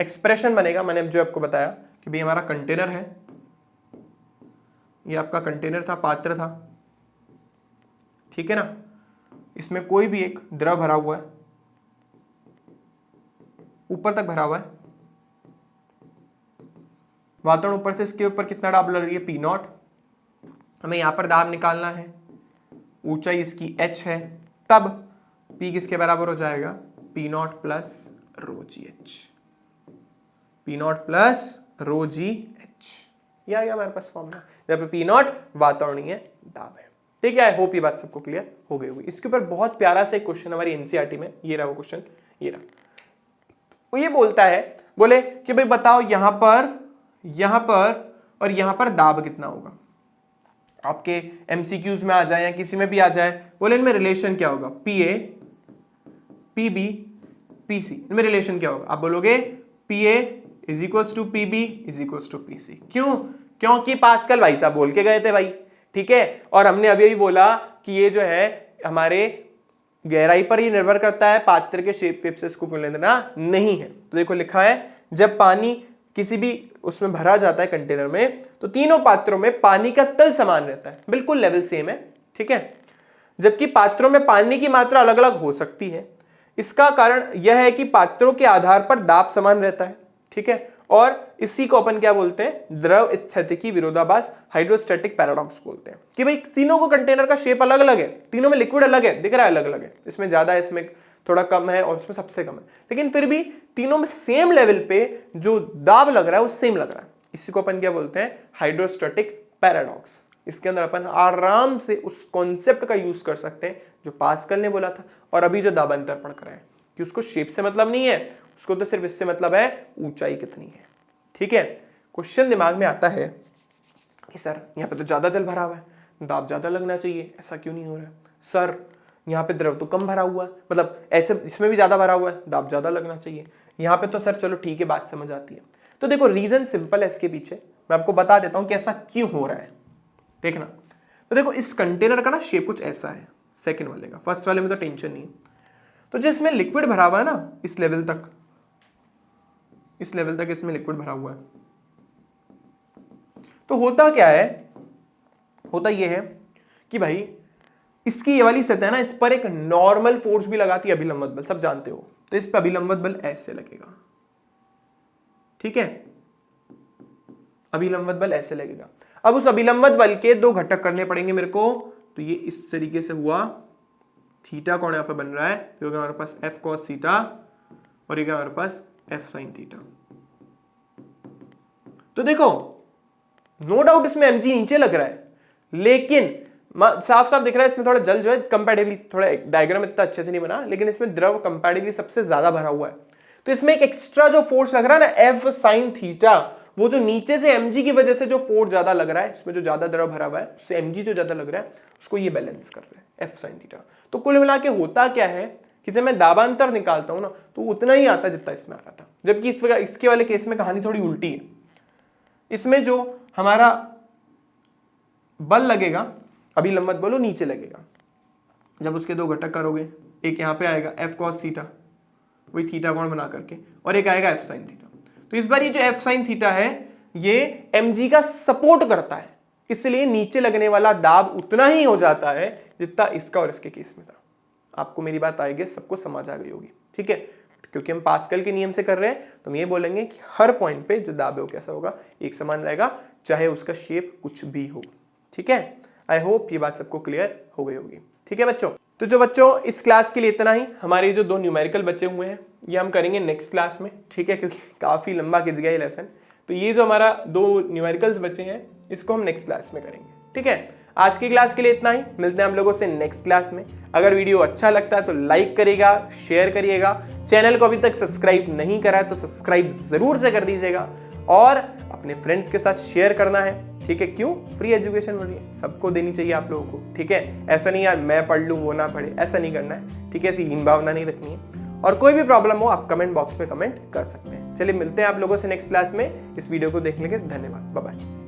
एक्सप्रेशन बनेगा, मैंने जो आपको बताया कि भाई हमारा कंटेनर है, ये आपका कंटेनर था, पात्र था। ठीक है ना, इसमें कोई भी एक द्रव भरा हुआ है, ऊपर तक भरा हुआ है, वातावरण ऊपर से इसके ऊपर कितना दाब लग रही है, P नॉट। हमें यहां पर दाब निकालना है, ऊंचाई इसकी h है, तब P किसके बराबर हो जाएगा, P not plus row ji H, P not plus row ji H. यह आ गया हमारे पास फॉर्मूला, जब P नॉट वातावरणीय दाब है। ठीक है, आई होप ये बात सबको क्लियर हो गई होगी। इसके ऊपर बहुत प्यारा सा एक क्वेश्चन हमारी एनसीईआरटी में, ये रहा वो क्वेश्चन, ये रहा। वो ये बोलता है, बोले कि भाई बताओ यहां पर और यहां पर दाब कितना होगा। आपके एमसीक्यूज में आ जाए या किसी में भी आ जाए, बोले इनमें रिलेशन क्या होगा, PA, PB, PC, इनमें रिलेशन क्या होगा। आप बोलोगे PA is equals to PB is equals to PC। क्यों, क्योंकि पास्कल भाई साहब बोल के गए थे भाई। ठीक है, और हमने अभी भी बोला कि ये जो है हमारे गहराई पर ही निर्भर करता है, पात्र के शेप वेप से इसको लेना नहीं है। तो देखो लिखा है, जब पानी किसी भी उसमें भरा जाता है कंटेनर में, तो तीनों पात्रों में पानी का तल समान रहता है, बिल्कुल लेवल सेम है। ठीक है, जबकि पात्रों में पानी की मात्रा अलग अलग हो सकती है। इसका कारण यह है कि पात्रों के आधार पर दाब समान रहता है। ठीक है, और इसी को अपन क्या बोलते हैं, द्रव स्थितिकी विरोधाभास हाइड्रोस्टैटिक पैराडॉक्स बोलते हैं कि भाई तीनों को कंटेनर का शेप अलग अलग है, तीनों में लिक्विड अलग है, दिख रहा है अलग अलग है, इसमें ज्यादा है, इसमें थोड़ा कम है और इसमें सबसे कम है, लेकिन फिर भी तीनों में सेम लेवल पे जो दाब लग रहा है वो सेम लग रहा है। इसी को अपन क्या बोलते हैं, हाइड्रोस्टैटिक पैराडॉक्स। इसके अंदर अपन आराम से उस कॉन्सेप्ट का यूज कर सकते हैं जो पास्कल ने बोला था और अभी जो दाब अंतर पढ़ कर रहे हैं कि उसको शेप से मतलब नहीं है, उसको तो सिर्फ इससे मतलब है ऊंचाई कितनी है। ठीक है, क्वेश्चन दिमाग में आता है कि सर यहाँ पे तो ज्यादा जल भरा हुआ है, दाब ज्यादा लगना चाहिए, ऐसा क्यों नहीं हो रहा है? सर यहाँ पे द्रव तो कम भरा हुआ है, मतलब ऐसे इसमें भी ज्यादा भरा हुआ है, दाब ज्यादा लगना चाहिए। यहाँ पे तो सर चलो ठीक है, बात समझ आती है। तो देखो रीजन सिंपल है इसके पीछे, मैं आपको बता देता हूँ कि ऐसा क्यों हो रहा है। देखना, तो देखो इस कंटेनर का ना शेप कुछ ऐसा है, सेकेंड वाले का, फर्स्ट वाले में तो टेंशन नहीं है। तो जिसमें लिक्विड भरा हुआ है ना, इस लेवल तक इसमें लिक्विड भरा हुआ है, तो होता क्या है, होता यह है कि भाई इसकी ये वाली सतह है ना, इस पर एक नॉर्मल फोर्स भी लगाती है, अभिलंबत बल, सब जानते हो। तो इस पर अभिलंबत बल ऐसे लगेगा, ठीक है, अभिलंबत बल ऐसे लगेगा। अब उस अभिलंबत बल के दो घटक करने पड़ेंगे मेरे को, तो ये इस तरीके से हुआ, थीटा कौन यहाँ पे बन रहा है, तो हमारे पास एफ कॉस थीटा और ये हमारे पास एफ साइन थीटा। तो देखो नो डाउट इसमें mg नीचे लग रहा है, लेकिन साफ साफ दिख रहा है इसमें थोड़ा जल जो है कंपैरेटिवली, थोड़ा डायग्राम इतना अच्छे से नहीं बना, लेकिन इसमें द्रव कंपैरेटिवली सबसे ज्यादा भरा हुआ है। तो इसमें एक एक्स्ट्रा जो फोर्स लग रहा है ना, एफ साइन थीटा, वो जो नीचे से mg की वजह से जो फोर्स ज्यादा लग रहा है, इसमें जो ज्यादा द्रव भरा हुआ है उससे mg जो ज्यादा लग रहा है उसको ये बैलेंस कर रहा है, एफ साइन थीटा। तो कुल मिला के होता क्या है कि जब मैं दाबांतर निकालता हूं ना तो उतना ही आता जितना इसमें आ रहा था, जबकि इसके वाले केस में कहानी थोड़ी उल्टी है। इसमें जो हमारा बल लगेगा, अभिलंबत बल, वो नीचे लगेगा। जब उसके दो घटक करोगे, एक यहाँ पे आएगा एफ कॉस थीटा, वही थीटा कोण बना करके, और एक आएगा एफ साइन थीटा। तो इस बार ये जो एफ साइन थीटा है ये mg का सपोर्ट करता है, इसलिए नीचे लगने वाला दाब उतना ही हो जाता है जितना इसका और इसके केस में था। आपको मेरी बात आएगी, सबको समझ आ गई होगी, ठीक है। क्योंकि हम पास्कल के नियम से कर रहे हैं तो हम ये बोलेंगे कि हर पॉइंट पे जो दाब है वो कैसा होगा, एक समान रहेगा, चाहे उसका शेप कुछ भी हो, ठीक है। आई होप ये बात सबको क्लियर हो गई होगी, ठीक है बच्चों। तो जो बच्चों इस क्लास के लिए इतना ही, हमारे जो दो न्यूमेरिकल बचे हुए हैं ये हम करेंगे नेक्स्ट क्लास में, ठीक है, क्योंकि काफी लंबा खिंच गया ये लेसन। तो ये जो हमारा दो न्यूमेरिकल्स बचे हैं इसको हम नेक्स्ट क्लास में करेंगे, ठीक है। आज की क्लास के लिए इतना ही, मिलते हैं हम लोगों से नेक्स्ट क्लास में। अगर वीडियो अच्छा लगता है तो लाइक करिएगा, शेयर करिएगा, चैनल को अभी तक सब्सक्राइब नहीं करा है तो सब्सक्राइब जरूर से कर दीजिएगा, और अपने फ्रेंड्स के साथ शेयर करना है, ठीक है। क्यों? फ्री एजुकेशन हो रही है, सबको देनी चाहिए आप लोगों को, ठीक है। ऐसा नहीं यार मैं पढ़ लूँ वो ना पढ़े, ऐसा नहीं करना है, ठीक है। ऐसी हीन भावना नहीं रखनी है, और कोई भी प्रॉब्लम हो आप कमेंट बॉक्स में कमेंट कर सकते हैं। चलिए मिलते हैं आप लोगों से नेक्स्ट क्लास में। इस वीडियो को देखने के धन्यवाद, बाय बाय।